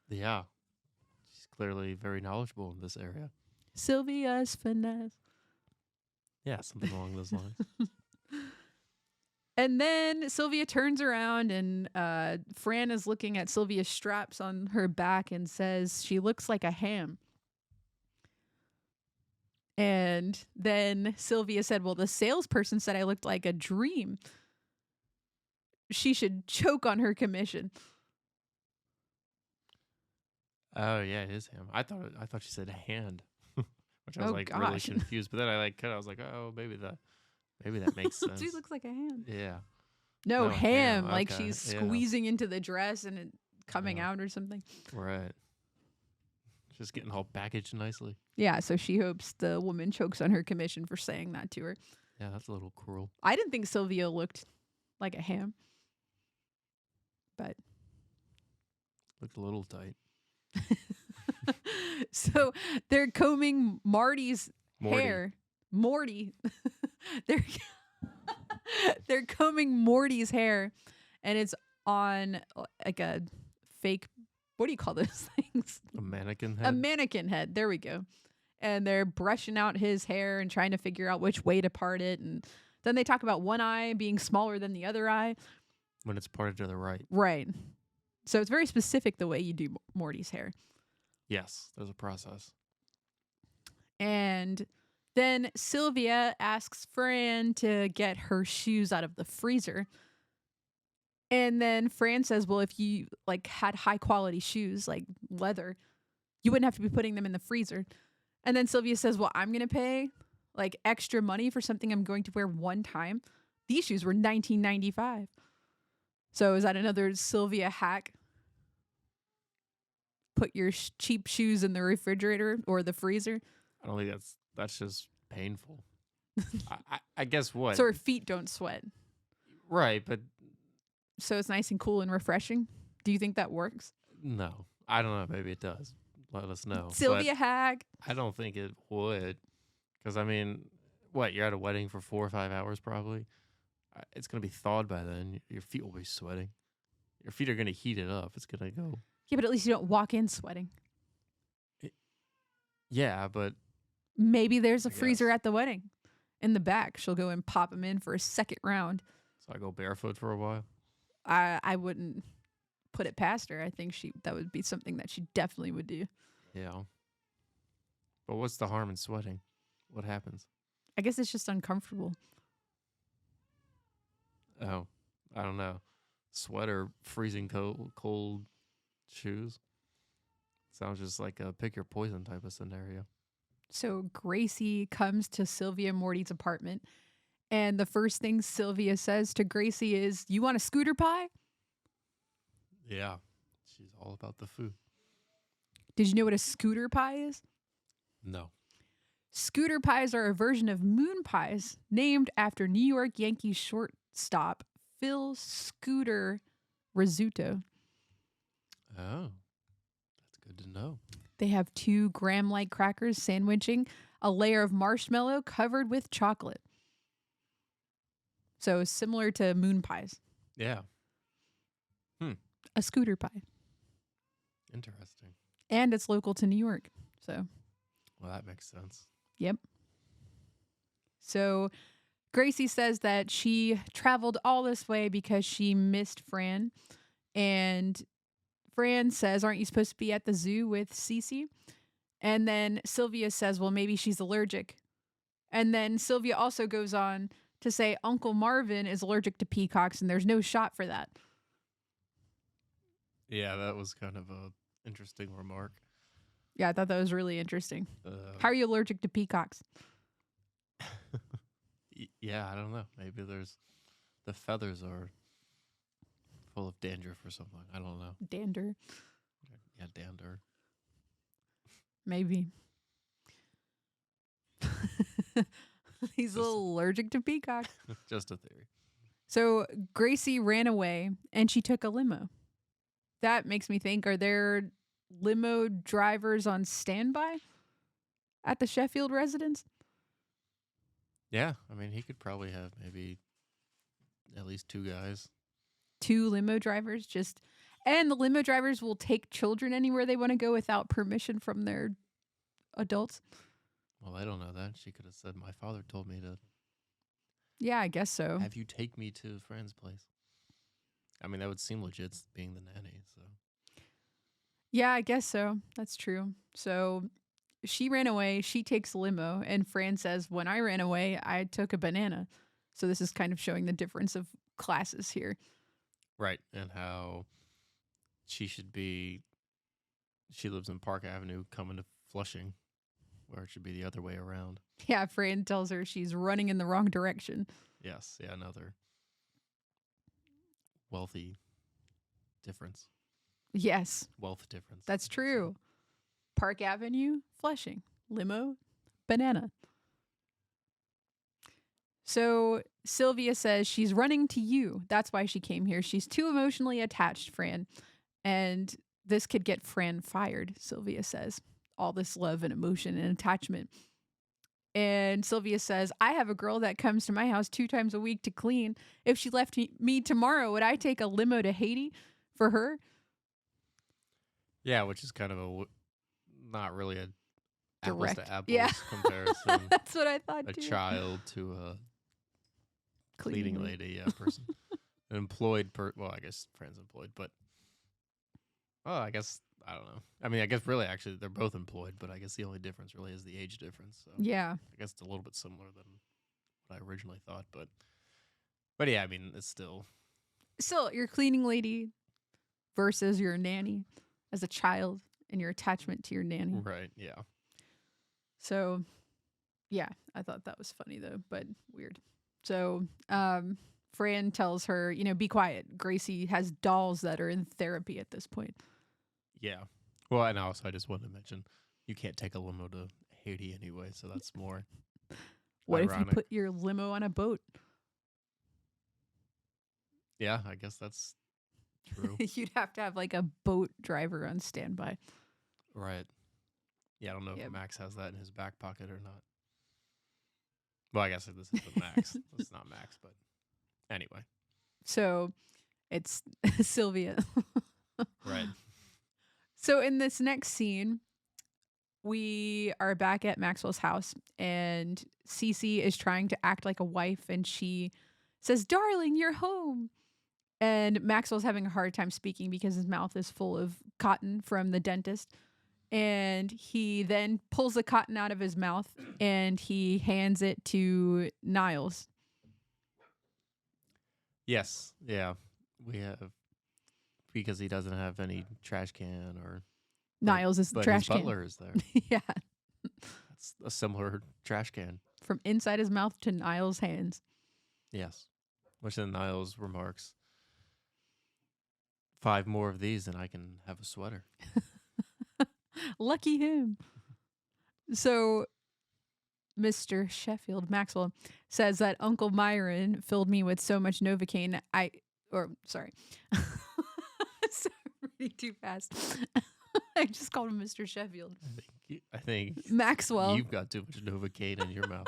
Yeah. She's clearly very knowledgeable in this area. Sylvia's finesse. Yeah, something along those lines. And then Sylvia turns around and Fran is looking at Sylvia's straps on her back and says she looks like a ham. And then Sylvia said, well, the salesperson said I looked like a dream. She should choke on her commission. Oh yeah, it is him. I thought she said hand, which I was Oh, like really gosh. confused. But then I was like, oh, maybe that makes sense. Dude looks like a ham. Yeah. No, No, ham. ham, Like okay, she's yeah. squeezing into the dress and it coming Yeah. out or something. Right. Just getting all packaged nicely. Yeah, so she hopes the woman chokes on her commission for saying that to her. Yeah, that's a little cruel. I didn't think Sylvia looked like a ham. But Looked a little tight. so they're combing Marty's Morty. hair. Morty. they're they're combing Morty's hair, and it's on like a fake. What do you call those things? A mannequin head. A mannequin head. There we go. And they're brushing out his hair and trying to figure out which way to part it. And then they talk about one eye being smaller than the other eye. When it's parted to the right. Right. So it's very specific the way you do Morty's hair. Yes, there's a process. And then Sylvia asks Fran to get her shoes out of the freezer. And then Fran says, well, if you like had high quality shoes, like leather, you wouldn't have to be putting them in the freezer. And then Sylvia says, well, I'm going to pay like extra money for something I'm going to wear one time. These shoes were $19.95. So is that another Sylvia hack? Put your cheap shoes in the refrigerator or the freezer. I don't think that's just painful. I guess what? So her feet don't sweat. Right, but So it's nice and cool and refreshing. Do you think that works? no. I don't know. Maybe it does. Let us know. Sylvia hack. But I don't think it would. Because, I mean, what? You're at a wedding for 4 or 5 hours probably. It's going to be thawed by then. Your feet will be sweating. Your feet are going to heat it up. It's going to go. Yeah, but at least you don't walk in sweating. Yeah, but Maybe there's a I freezer guess. at the wedding. In the back, she'll go and pop them in for a second round. so I go barefoot for a while. I wouldn't put it past her. I think that would be something that she definitely would do. Yeah. But what's the harm in sweating? What happens? I guess it's just uncomfortable. Oh, I don't know. Sweater, freezing cold shoes. Sounds just like a pick your poison type of scenario. So Gracie comes to Sylvia and Morty's apartment, And the first thing Sylvia says to Gracie is, "You want a scooter pie?" Yeah. She's all about the food. Did you know what a scooter pie is? No. Scooter pies are a version of moon pies named after New York Yankees shortstop Phil Scooter Rizzuto. Oh. That's good to know. They have 2 graham-like crackers sandwiching a layer of marshmallow covered with chocolate. So similar to moon pies. Yeah. A scooter pie. Interesting. And it's local to New York. So, Well, that makes sense. yep. So Gracie says that she traveled all this way because she missed Fran. And Fran says, "Aren't you supposed to be at the zoo with Cece?" And then Sylvia says, "Well, maybe she's allergic." And then Sylvia also goes on to say Uncle Marvin is allergic to peacocks and there's no shot for that. Yeah, that was kind of a interesting remark. Yeah, I thought that was really interesting. How are you allergic to peacocks? Yeah, I don't know. Maybe the feathers are full of dandruff or something. I don't know. Dander. Yeah, dander. Maybe. He's a little allergic to peacocks. Just a theory. So Gracie ran away and she took a limo. That makes me think, are there limo drivers on standby at the Sheffield residence? Yeah, I mean, he could probably have maybe at least 2 guys. 2 limo drivers and the limo drivers will take children anywhere they want to go without permission from their adults. Well, I don't know that. She could have said, "My father told me to Yeah, I guess so. have you take me to Fran's place." I mean, that would seem legit being the nanny, so. Yeah, I guess so. That's true. So she ran away. She takes a limo. And Fran says, "When I ran away, I took a banana." So this is kind of showing the difference of classes here. Right, and how she lives in Park Avenue coming to Flushing, where it should be the other way around. Yeah, Fran tells her she's running in the wrong direction. Yes, yeah, another wealthy difference. Yes, Wealth difference. that's true. Park Avenue, Flushing, limo, banana. So Sylvia says she's running to you. That's why she came here. She's too emotionally attached, Fran. And this could get Fran fired, Sylvia says. All this love and emotion and attachment. And Sylvia says, "I have a girl that comes to my house 2 times a week to clean. If she left me tomorrow, would I take a limo to Haiti for her?" Yeah, which is kind of not really a apples Direct. to apples Yeah. comparison. That's what I thought A too. child to a cleaning lady, yeah, person. An employed well, I guess Fran's employed, but I guess I don't know. I mean, I guess really actually they're both employed, but I guess the only difference really is the age difference. So Yeah. I guess it's a little bit similar than what I originally thought, but yeah, I mean, it's still Your cleaning lady versus your nanny as a child and your attachment to your nanny. right. Yeah. So, yeah, I thought that was funny though, but weird. So, Fran tells her, "Be quiet. Gracie has dolls that are in therapy at this point." Yeah. Well, and also I just wanted to mention you can't take a limo to Haiti anyway, so that's more. What if ironic. you put your limo on a boat? Yeah, I guess that's true. You'd have to have like a boat driver on standby. Right. Yeah, I don't know Yep. if Max has that in his back pocket or not. Well, I guess this isn't Max. It's not Max, but anyway. So, it's Sylvia. Right. So in this next scene, we are back at Maxwell's house and Cece is trying to act like a wife and she says, "Darling, you're home." And Maxwell's having a hard time speaking because his mouth is full of cotton from the dentist. And he then pulls the cotton out of his mouth and he hands it to Niles. Yes. Yeah. We have, because he doesn't have any trash can or. Niles is the but trash his can. butler is there. Yeah. That's a similar trash can. From inside his mouth to Niles' hands. Yes. Which then Niles remarks, 5 more of these and I can have a sweater. Lucky him. So Mr. Sheffield Maxwell says that Uncle Myron filled me with so much Novocaine. Sorry, reading too fast. I just called him Mr. Sheffield. I think Maxwell. You've got too much Novocaine in your mouth.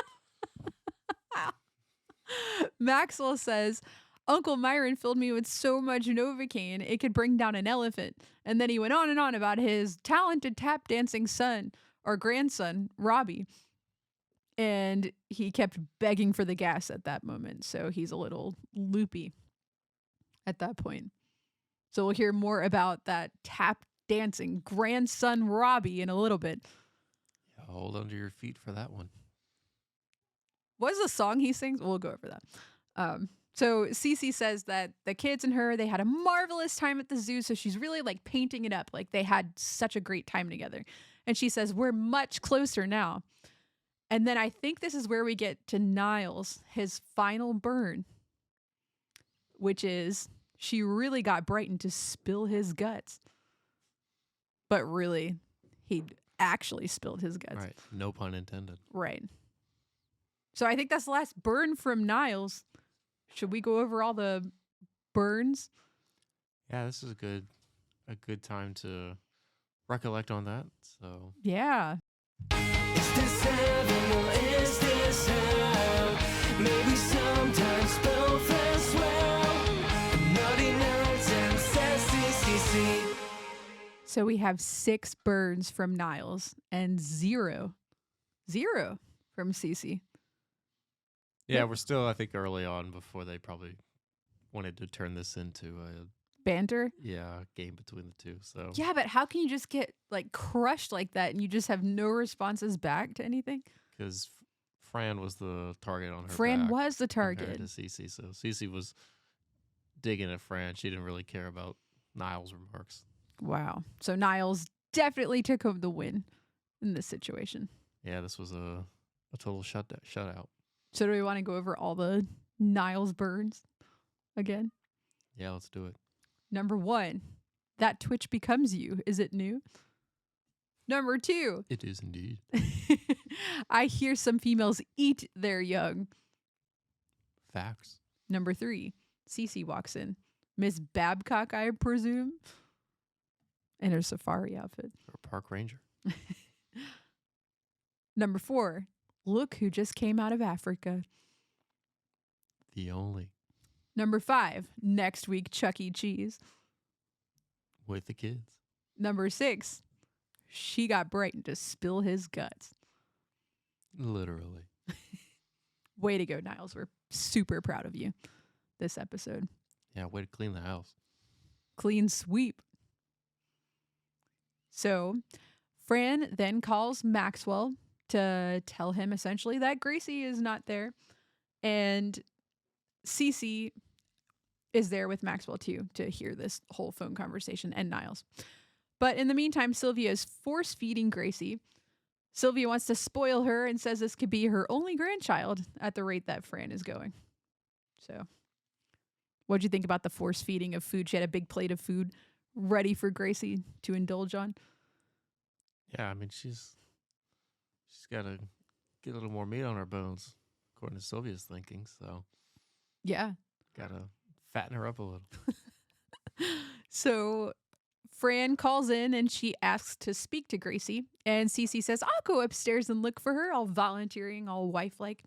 Maxwell says, Uncle Myron filled me with so much Novocaine it could bring down an elephant. And then he went on and on about his talented tap dancing son or grandson, Robbie. And he kept begging for the gas at that moment. So he's a little loopy at that point. So we'll hear more about that tap dancing grandson, Robbie, in a little bit. Yeah, hold on to your feet for that one. What's the song he sings? We'll go over that. So Cece says that the kids and her, they had a marvelous time at the zoo. So she's really like painting it up. Like they had such a great time together. And she says, we're much closer now. And then I think this is where we get to Niles, his final burn, which is she really got Brighton to spill his guts. But really, he actually spilled his guts. Right. No pun intended. Right. So I think that's the last burn from Niles. Should we go over all the burns? Yeah, this is a good time to recollect on that. So yeah. Is this heaven or is this hell? Maybe sometimes both as well. Nutty nerds and sassy CC. So we have 6 burns from Niles and 0 from Cece. yeah, we're still, I think, early on before they probably wanted to turn this into a Banter. game between the two. So Yeah, but how can you just get like crushed like that and you just have no responses back to anything? because Fran was the target on her. Fran back was the compared target. to Cece. So Cece was digging at Fran. She didn't really care about Niles' remarks. Wow. So Niles definitely took home the win in this situation. Yeah, this was a total shutout. So do we want to go over all the Niles burns again? Yeah, let's do it. Number 1, that twitch becomes you. Is it new? Number 2, It is indeed. I hear some females eat their young. Facts. Number 3, Cece walks in. Miss Babcock, I presume, in her safari outfit. Or park ranger. Number 4, look who just came out of Africa. The only. Number 5, next week, Chuck E. Cheese. With the kids. Number 6, she got Brighton to spill his guts. Literally. Way to go, Niles. We're super proud of you this episode. Yeah, way to clean the house. Clean sweep. So Fran then calls Maxwell to tell him essentially that Gracie is not there. And Cece is there with Maxwell too to hear this whole phone conversation and Niles. But in the meantime, Sylvia is force feeding Gracie. Sylvia wants to spoil her and says this could be her only grandchild at the rate that Fran is going. So what'd you think about the force feeding of food? She had a big plate of food ready for Gracie to indulge on. Yeah, I mean, she's got to get a little more meat on her bones, according to Sylvia's thinking. So Yeah. got to fatten her up a little. So Fran calls in and she asks to speak to Gracie. And Cece says, I'll go upstairs and look for her, all volunteering, all wife-like.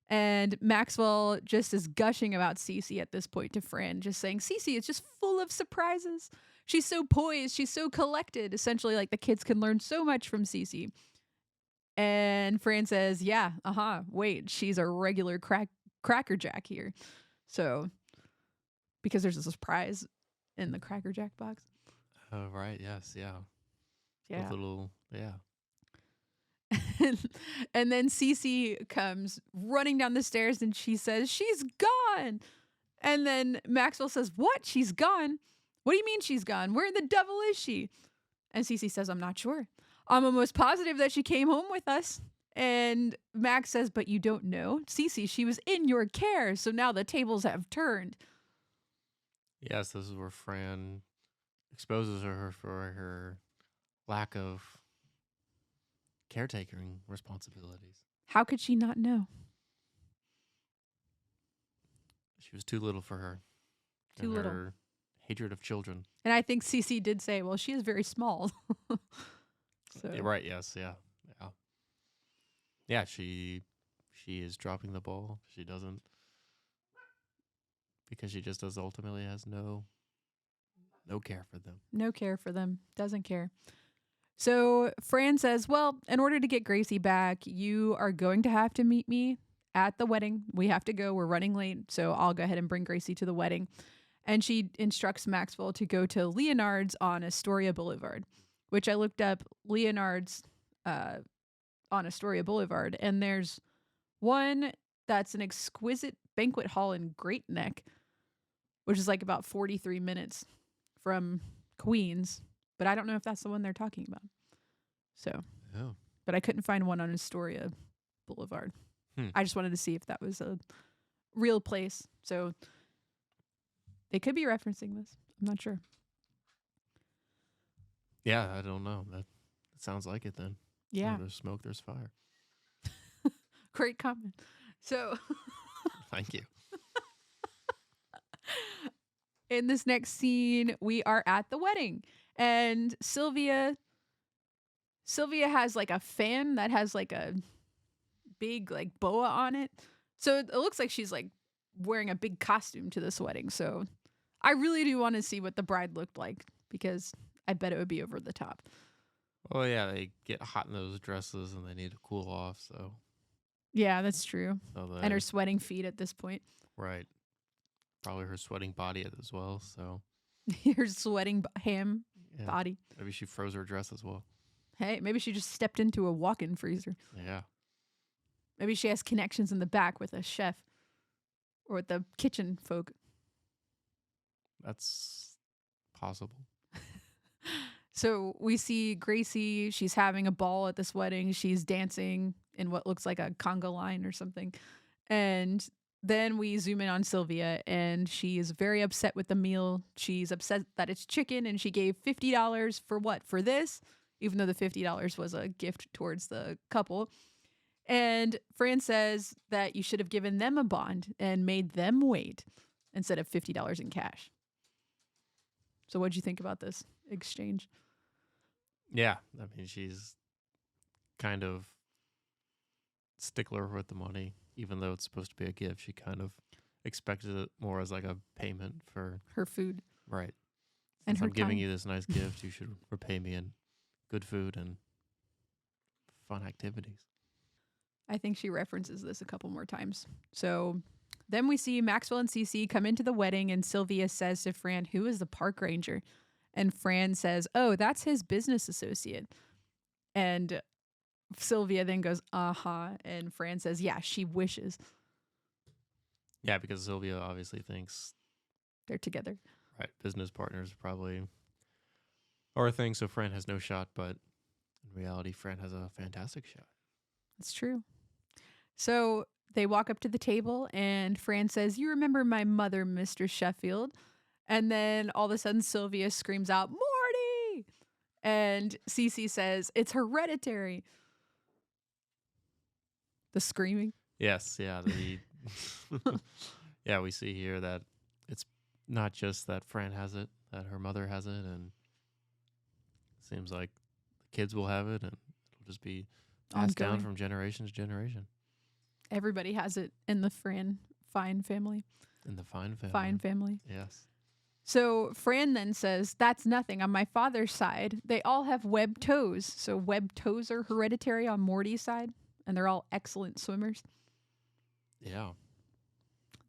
And Maxwell just is gushing about Cece at this point to Fran, just saying, Cece is just full of surprises. She's so poised. She's so collected. Essentially, like the kids can learn so much from Cece. And Fran says, yeah, wait, she's a regular crackerjack here. So, because there's a surprise in the crackerjack box. Oh, right. Yes. Yeah. Yeah. A little, yeah. And then Cece comes running down the stairs and she says, she's gone. And then Maxwell says, what? She's gone? What do you mean she's gone? Where the devil is she? And Cece says, I'm not sure. I'm almost positive that she came home with us. And Max says, but you don't know. Cece, she was in your care, so now the tables have turned. Yes, this is where Fran exposes her for her lack of caretaking responsibilities. How could she not know? She was too little for her. Too and little. Her hatred of children. And I think Cece did say, well, she is very small. So. Yeah, right, yes, yeah. Yeah. Yeah, she is dropping the ball. She doesn't, because she just does ultimately has no care for them. No care for them. Doesn't care. So Fran says, well, in order to get Gracie back, you are going to have to meet me at the wedding. We have to go. We're running late. So I'll go ahead and bring Gracie to the wedding. And she instructs Maxwell to go to Leonard's on Astoria Boulevard, which I looked up Leonard's on Astoria Boulevard. And there's one that's an exquisite banquet hall in Great Neck, which is like about 43 minutes from Queens. But I don't know if that's the one they're talking about. So, Oh. but I couldn't find one on Astoria Boulevard. I just wanted to see if that was a real place. So they could be referencing this. I'm not sure. Yeah, I don't know. That sounds like it then. Yeah. Where there's smoke, there's fire. Great comment. So Thank you. in this next scene, we are at the wedding. And Sylvia has like a fan that has like a big like boa on it. So it looks like she's like wearing a big costume to this wedding. So I really do want to see what the bride looked like because I bet it would be over the top. Oh yeah, they get hot in those dresses and they need to cool off. So Yeah, that's true. they, And her sweating feet at this point. right, probably her sweating body as well. So Her sweating ham yeah, body. maybe she froze her dress as well. Hey, maybe she just stepped into a walk-in freezer. Yeah, Maybe she has connections in the back with a chef or with the kitchen folk. that's possible. So we see Gracie. She's having a ball at this wedding. She's dancing in what looks like a conga line or something. And then we zoom in on Sylvia, and she is very upset with the meal. She's upset that it's chicken, and she gave $50 for what? For this? Even though the $50 was a gift towards the couple. And Fran says that you should have given them a bond and made them wait instead of $50 in cash. So what'd you think about this exchange? Yeah, I mean she's kind of stickler with the money, even though it's supposed to be a gift. She kind of expected it more as like a payment for Her food. right. And Since her I'm giving time. you this nice gift, you should repay me in good food and fun activities. I think she references this a couple more times. So then we see Maxwell and Cece come into the wedding, and Sylvia says to Fran, who is the park ranger? And Fran says, oh, that's his business associate. And Sylvia then goes, uh-huh. And Fran says, yeah, she wishes Yeah, because Sylvia obviously thinks they're together. right business partners probably are a thing, so Fran has no shot, but in reality, Fran has a fantastic shot. That's true. So they walk up to the table, and Fran says, you remember my mother, Mr. Sheffield? And then all of a sudden, Sylvia screams out, Morty! And Cece says, it's hereditary. The screaming. Yes, yeah. Yeah, we see here that it's not just that Fran has it, that her mother has it, and it seems like the kids will have it, and it'll just be passed down Ongoing. from generation to generation. Everybody has it in the Fine family. In the Fine family. Fine family. Yes. So Fran then says, that's nothing. On my father's side, they all have webbed toes. So webbed toes are hereditary on Morty's side, and they're all excellent swimmers. Yeah.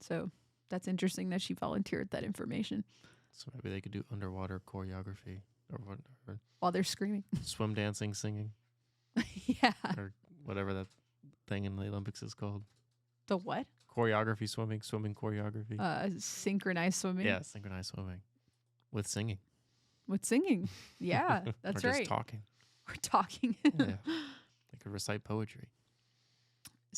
So that's interesting that she volunteered that information So maybe they could do underwater choreography or while they're screaming. swim dancing, singing, Yeah. or whatever that thing in the Olympics is called. The what? Choreography, swimming choreography. Synchronized swimming. Yeah, synchronized swimming with singing. With singing. Yeah, that's or right. just talking. We're talking. Yeah. They could recite poetry.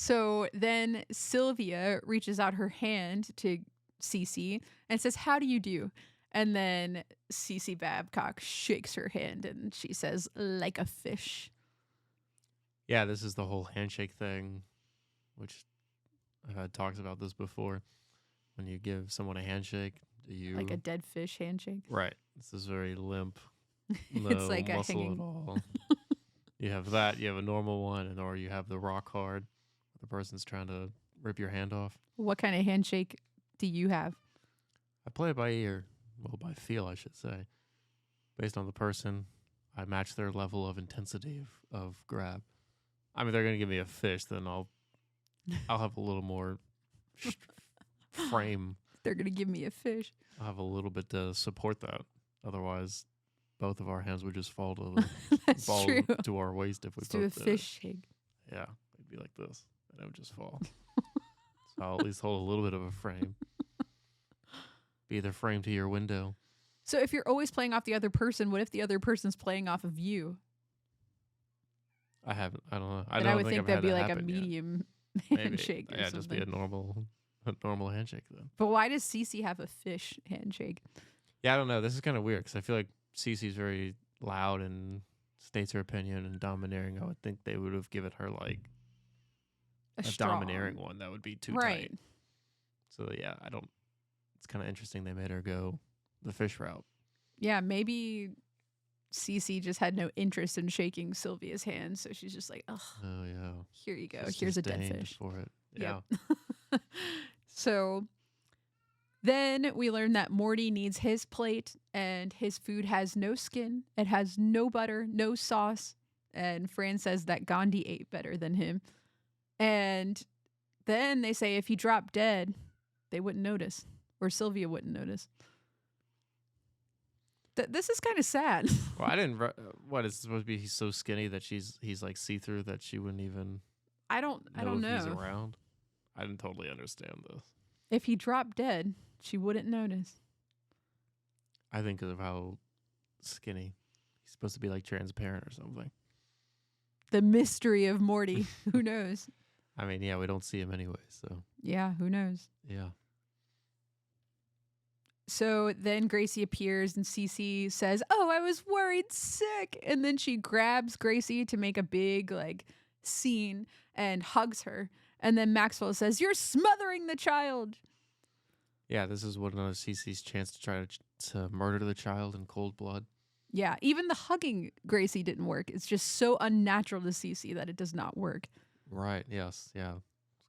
So then Sylvia reaches out her hand to Cece and says, "How do you do?" And then Cece Babcock shakes her hand and she says, "Like a fish." Yeah, this is the whole handshake thing, which I've had talks about this before. When you give someone a handshake, do you Like a dead fish handshake. right? This is very limp. No It's like a muscle hanging. at all. You have that. You have a normal one, and or you have the rock hard. The person's trying to rip your hand off. What kind of handshake do you have? I play it by ear. Well, by feel, I should say. Based on the person, I match their level of intensity of grab. I mean, they're gonna give me a fish, then I'll have a little more frame. They're going to give me a fish. I'll have a little bit to support that. Otherwise, both of our hands would just fall to That's fall true. to our waist if we Let's do a both did it. fish shake. Yeah, it'd be like this, and it would just fall. So I'll at least hold a little bit of a frame. Be the frame to your window. So if you're always playing off the other person, what if the other person's playing off of you? I haven't. I don't know. And don't I would think I've that'd had be that like a happen yet. medium Maybe. handshake or Yeah, something. just be a normal handshake then. But why does Cece have a fish handshake? Yeah, I don't know. This is kind of weird because I feel like Cece's very loud and states her opinion and domineering. I would think they would have given her like a strong- domineering one that would be too Right. tight. So yeah, I don't. It's kind of interesting they made her go the fish route. Yeah, maybe Cece just had no interest in shaking Sylvia's hand, so she's just like, "Ugh, Oh yeah. here you go. She's Here's a dead disdained fish." for it. Yeah. Yep. So then we learn that Morty needs his plate and his food has no skin. It has no butter, no sauce. And Fran says that Gandhi ate better than him. And then they say if he dropped dead, they wouldn't notice, or Sylvia wouldn't notice. This is kind of sad. Well, I didn't. What is it supposed to be? He's so skinny that he's like see through that she wouldn't even I don't if he's know. around. I didn't totally understand this. If he dropped dead, she wouldn't notice. I think of how skinny he's supposed to be, like transparent or something. The mystery of Morty. Who knows? I mean, yeah, we don't see him anyway, so Yeah, who knows? yeah. So then Gracie appears and Cece says, "Oh, I was worried sick." And then she grabs Gracie to make a big like scene and hugs her. And then Maxwell says, "You're smothering the child." Yeah, this is one of Cece's chance to try to murder the child in cold blood. Yeah, even the hugging Gracie didn't work. It's just so unnatural to Cece that it does not work. Right, yes, yeah.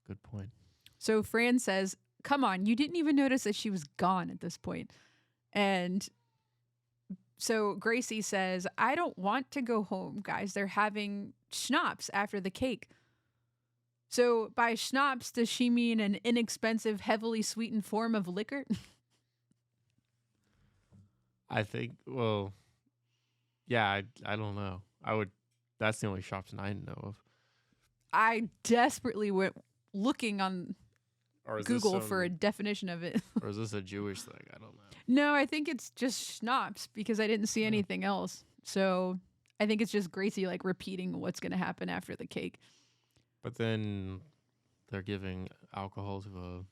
Good point. So Fran says, "Come on, you didn't even notice that she was gone at this point." And so Gracie says, "I don't want to go home, guys. They're having schnapps after the cake." So by schnapps, does she mean an inexpensive, heavily sweetened form of liquor? I think, well, yeah, I don't know. That's the only shops I know of. I desperately went looking on Or is Google for a definition of it. or is this a Jewish thing? I don't know. No, I think it's just schnapps because I didn't see anything else. So I think it's just Gracie like repeating what's going to happen after the cake. But then they're giving alcohol to a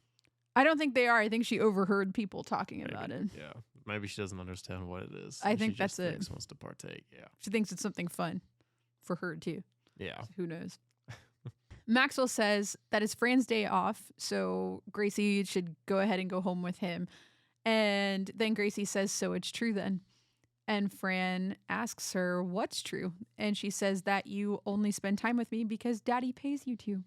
I don't think they are. I think she overheard people talking about it. Yeah, maybe she doesn't understand what it is. I and think she just that's it. thinks wants to partake. Yeah, She thinks it's something fun for her too. yeah. Who knows? Maxwell says that it's Fran's day off, so Gracie should go ahead and go home with him. And then Gracie says, "So it's true then." And Fran asks her what's true. And she says that you only spend time with me because Daddy pays you to.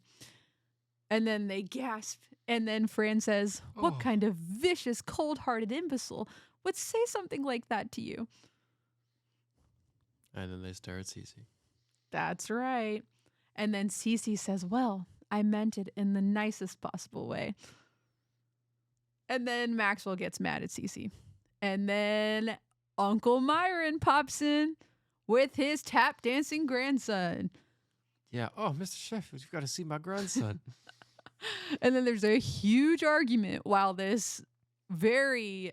And then they gasp. And then Fran says, "What Oh. kind of vicious, cold-hearted imbecile would say something like that to you?" And then they stare at Cece. That's right. And then Cece says, "Well, I meant it in the nicest possible way." And then Maxwell gets mad at Cece. And then Uncle Myron pops in with his tap dancing grandson. Yeah. Oh, Mr. Sheffield, you've got to see my grandson. And then there's a huge argument while this very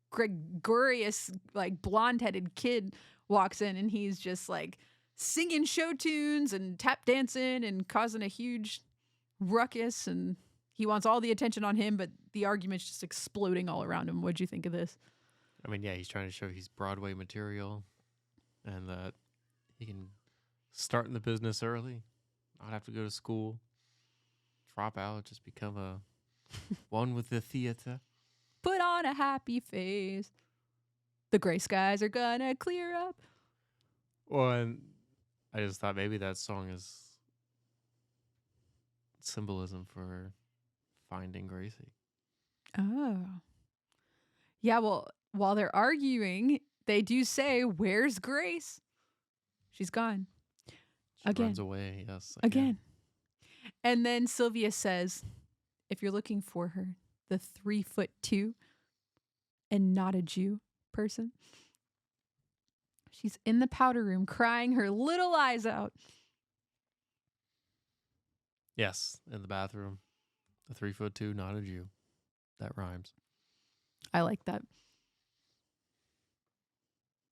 gregarious, like blonde-headed kid walks in and he's just like singing show tunes and tap dancing and causing a huge ruckus, and he wants all the attention on him, but the argument's just exploding all around him. What'd you think of this? I mean, yeah, he's trying to show he's Broadway material and that he can start in the business early, not have to go to school, drop out, just become a one with the theater. Put on a happy face. The gray skies are gonna clear up. Well, and I just thought maybe that song is symbolism for finding Gracie. Oh. Yeah, well, while they're arguing, they do say, "Where's Grace?" She's gone. She Again. runs away, yes. Again. And then Sylvia says, if you're looking for her, the 3'2" and not a Jew person, she's in the powder room crying her little eyes out. Yes, in the bathroom. A 3'2", not a Jew. That rhymes. I like that.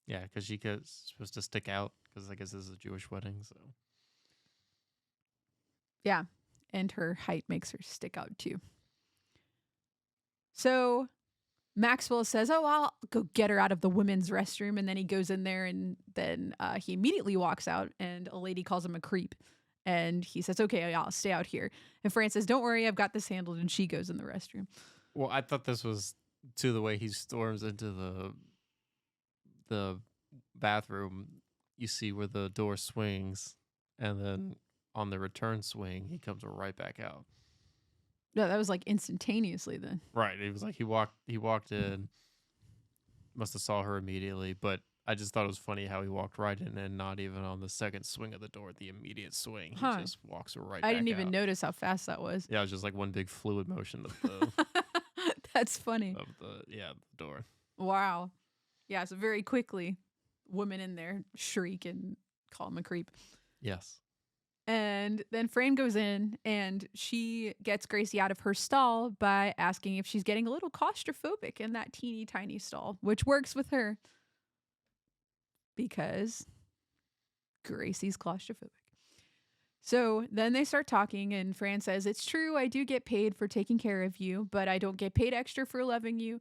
Yeah, because she gets supposed to stick out because I guess this is a Jewish wedding. So Yeah. And her height makes her stick out too. So Maxwell says, oh, I'll go get her out of the women's restroom. And then he goes in there, and then he immediately walks out, and a lady calls him a creep. And he says, okay, I'll stay out here. And Fran says, don't worry, I've got this handled. And she goes in the restroom. well, I thought this was to the way he storms into the bathroom. You see where the door swings, and then on the return swing, he comes right back out. No, that was like instantaneously then. Right. It was like he walked in, must have saw her immediately, but I just thought it was funny how he walked right in and not even on the second swing of the door, the immediate swing. Huh. He just walks right I back didn't even out. notice how fast that was. Yeah, it was just like one big fluid motion of the That's funny. the door. Wow. Yeah, so very quickly, women in there shriek and call him a creep. Yes. And then Fran goes in, and she gets Gracie out of her stall by asking if she's getting a little claustrophobic in that teeny tiny stall, which works with her because Gracie's claustrophobic. So then they start talking, and Fran says, it's true, I do get paid for taking care of you, but I don't get paid extra for loving you.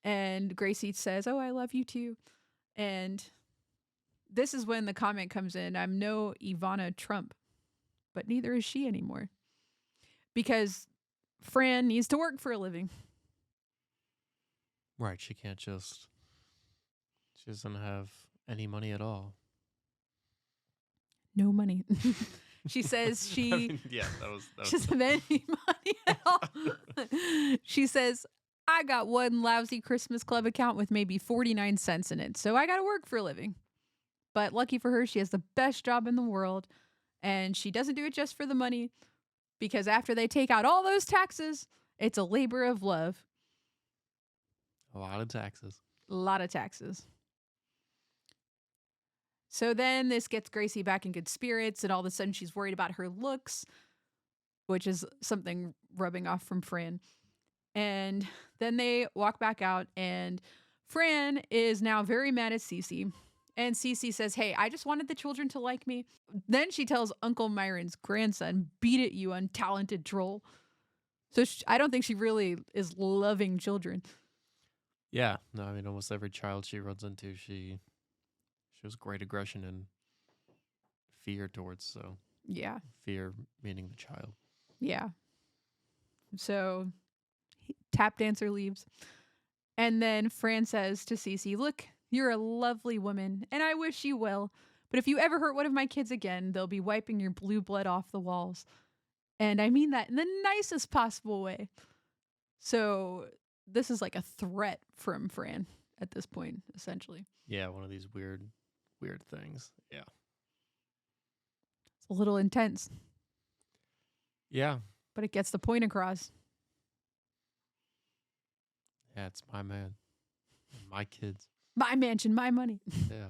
And Gracie says, oh, I love you too. And this is when the comment comes in, I'm no Ivana Trump, but neither is she anymore. Because Fran needs to work for a living. Right. She doesn't have any money at all. No money. She says she I mean, yeah, that was she doesn't have any money at all. She says, I got one lousy Christmas Club account with maybe 49 cents in it, so I got to work for a living. But lucky for her, she has the best job in the world, and she doesn't do it just for the money, because after they take out all those taxes, it's a labor of love. a lot of taxes. A lot of taxes. So then this gets Gracie back in good spirits, and all of a sudden she's worried about her looks, which is something rubbing off from Fran. And then they walk back out, and Fran is now very mad at Cece. And Cece says, hey, I just wanted the children to like me. Then she tells Uncle Myron's grandson, beat it, you untalented troll. So I don't think she really is loving children. Yeah. No, I mean, almost every child she runs into, she shows great aggression and fear towards. So Yeah. fear meaning the child. Yeah. So tap dancer leaves. And then Fran says to Cece, look, you're a lovely woman, and I wish you well. But if you ever hurt one of my kids again, they'll be wiping your blue blood off the walls. And I mean that in the nicest possible way. So this is like a threat from Fran at this point, essentially. Yeah, one of these weird things. Yeah. It's a little intense, Yeah. but it gets the point across. Yeah, it's my man. And my kids. My mansion, my money. Yeah.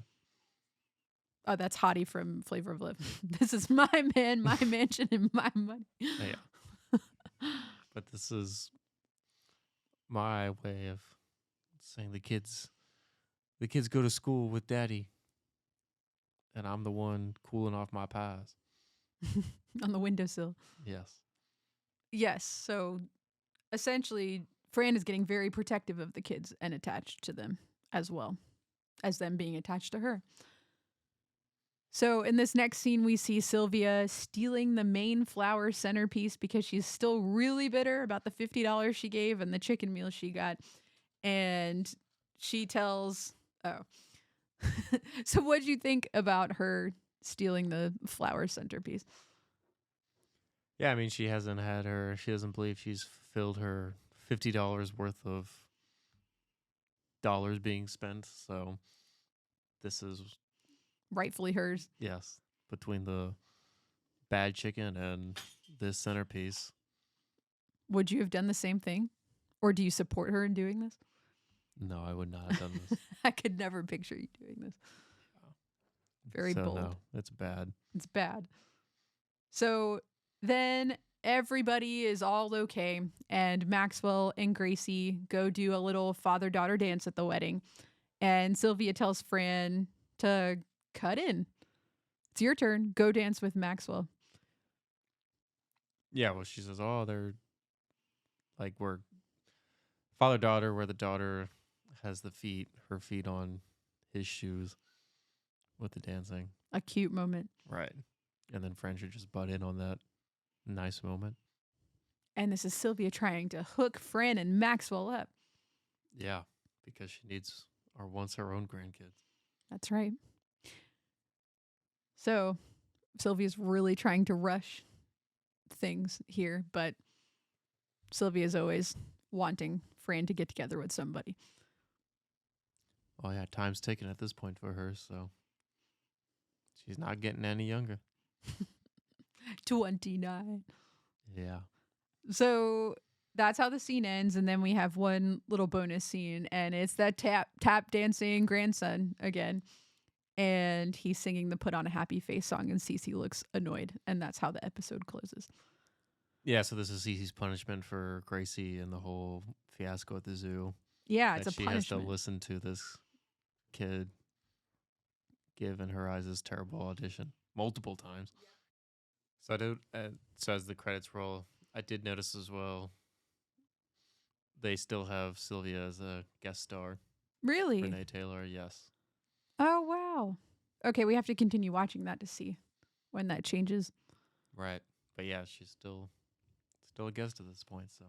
Oh, that's Hottie from Flavor of Love. This is my man, my mansion, and my money. Yeah. But this is my way of saying the kids go to school with daddy. and I'm the one cooling off my pies. On the windowsill. Yes. Yes. So essentially, Fran is getting very protective of the kids and attached to them as well as them being attached to her. So in this next scene, we see Sylvia stealing the main flower centerpiece because she's still really bitter about the $50 she gave and the chicken meal she got. And she tells, so what'd you think about her stealing the flower centerpiece? Yeah, I mean, she doesn't believe she's fulfilled her $50 worth of dollars being spent. So this is, Rightfully hers. yes, between the bad chicken and this centerpiece. Would you have done the same thing? Or do you support her in doing this? No, I would not have done this. I could never picture you doing this. Very So, bold. no, it's bad. It's bad. So then everybody is all okay, and Maxwell and Gracie go do a little father-daughter dance at the wedding, and Sylvia tells Fran to cut in. It's your turn. Go dance with Maxwell. Yeah, well, she says, oh, they're like, we're father-daughter, where the daughter has her feet on his shoes with the dancing. A cute moment. Right. And then Fran should just butt in on that nice moment. And this is Sylvia trying to hook Fran and Maxwell up. Yeah, because she wants her own grandkids. That's right. So Sylvia's really trying to rush things here, but Sylvia's always wanting Fran to get together with somebody. Oh, yeah, time's ticking at this point for her, so she's not getting any younger. 29. Yeah. So that's how the scene ends, and then we have one little bonus scene, and it's that tap dancing grandson again, and he's singing the "Put on a Happy Face" song, and Cece looks annoyed, and that's how the episode closes. Yeah, so this is Cece's punishment for Gracie and the whole fiasco at the zoo. Yeah, it's that a she punishment. has to listen to this kid give, in her eyes, this terrible audition multiple times. So so as the credits roll, I did notice as well, they still have Sylvia as a guest star. Really? Renee Taylor, yes. Oh, wow. Okay, we have to continue watching that to see when that changes. Right. But yeah, she's still a guest at this point, so.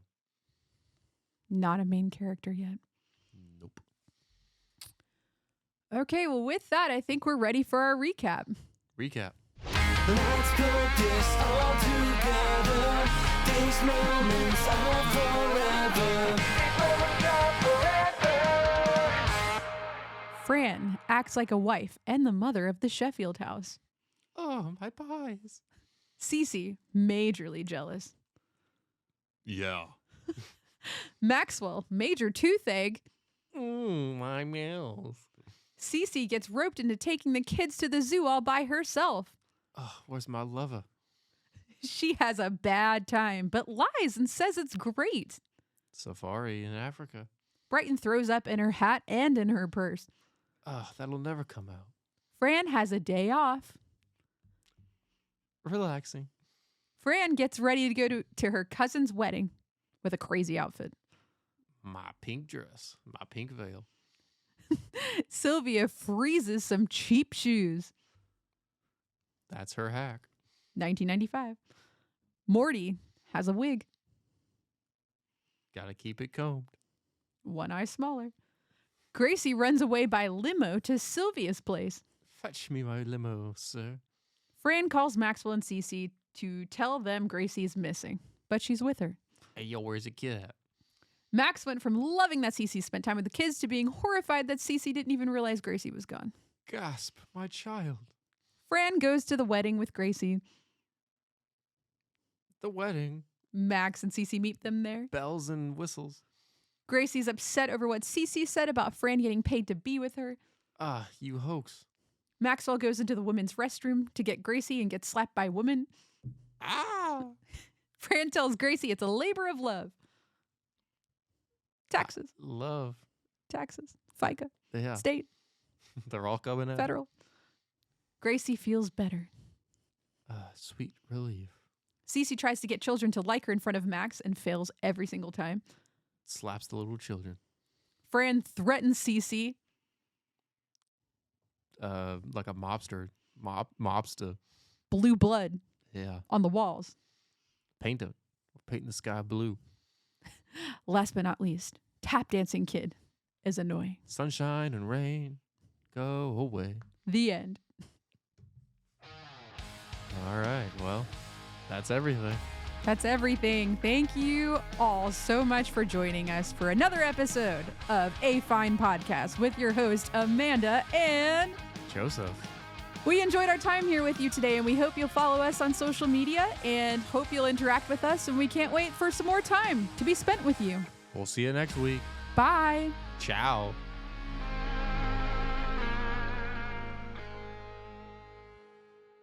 Not a main character yet. Nope. Okay, well, with that, I think we're ready for our recap. Recap. Let's put this all together. These moments are forever. Fran acts like a wife and the mother of the Sheffield house. Oh, my pies. Cece, majorly jealous. Yeah. Maxwell, major toothache. My meals. Cece gets roped into taking the kids to the zoo all by herself. Oh, where's my lover? She has a bad time, but lies and says it's great. Safari in Africa. Brighton throws up in her hat and in her purse. Oh, that'll never come out. Fran has a day off. Relaxing. Fran gets ready to go to her cousin's wedding with a crazy outfit. My pink dress. My pink veil. Sylvia freezes some cheap shoes. That's her hack. 1995. Morty has a wig. Gotta keep it combed. One eye smaller. Gracie runs away by limo to Sylvia's place. Fetch me my limo, sir. Fran calls Maxwell and Cece to tell them Gracie's missing, but she's with her. Hey, yo, where's the kid at? Max went from loving that Cece spent time with the kids to being horrified that Cece didn't even realize Gracie was gone. Gasp, my child. Fran goes to the wedding with Gracie. The wedding. Max and Cece meet them there. Bells and whistles. Gracie's upset over what Cece said about Fran getting paid to be with her. Ah, you hoax. Maxwell goes into the women's restroom to get Gracie and gets slapped by a woman. Ah! Fran tells Gracie it's a labor of love. Taxes. Love. Taxes. FICA. Yeah. State. They're all coming in. Federal. Gracie feels better. Sweet relief. Cece tries to get children to like her in front of Max and fails every single time. Slaps the little children. Fran threatens Cece. Like a mobster. Blue blood Yeah. on the walls. Painting the sky blue. Last but not least, tap dancing kid is annoying. Sunshine and rain, go away. The end. All right, well, that's everything. That's everything. Thank you all so much for joining us for another episode of A Fine Podcast with your host, Amanda and Joseph. We enjoyed our time here with you today, and we hope you'll follow us on social media and hope you'll interact with us, and we can't wait for some more time to be spent with you. We'll see you next week. Bye. Ciao.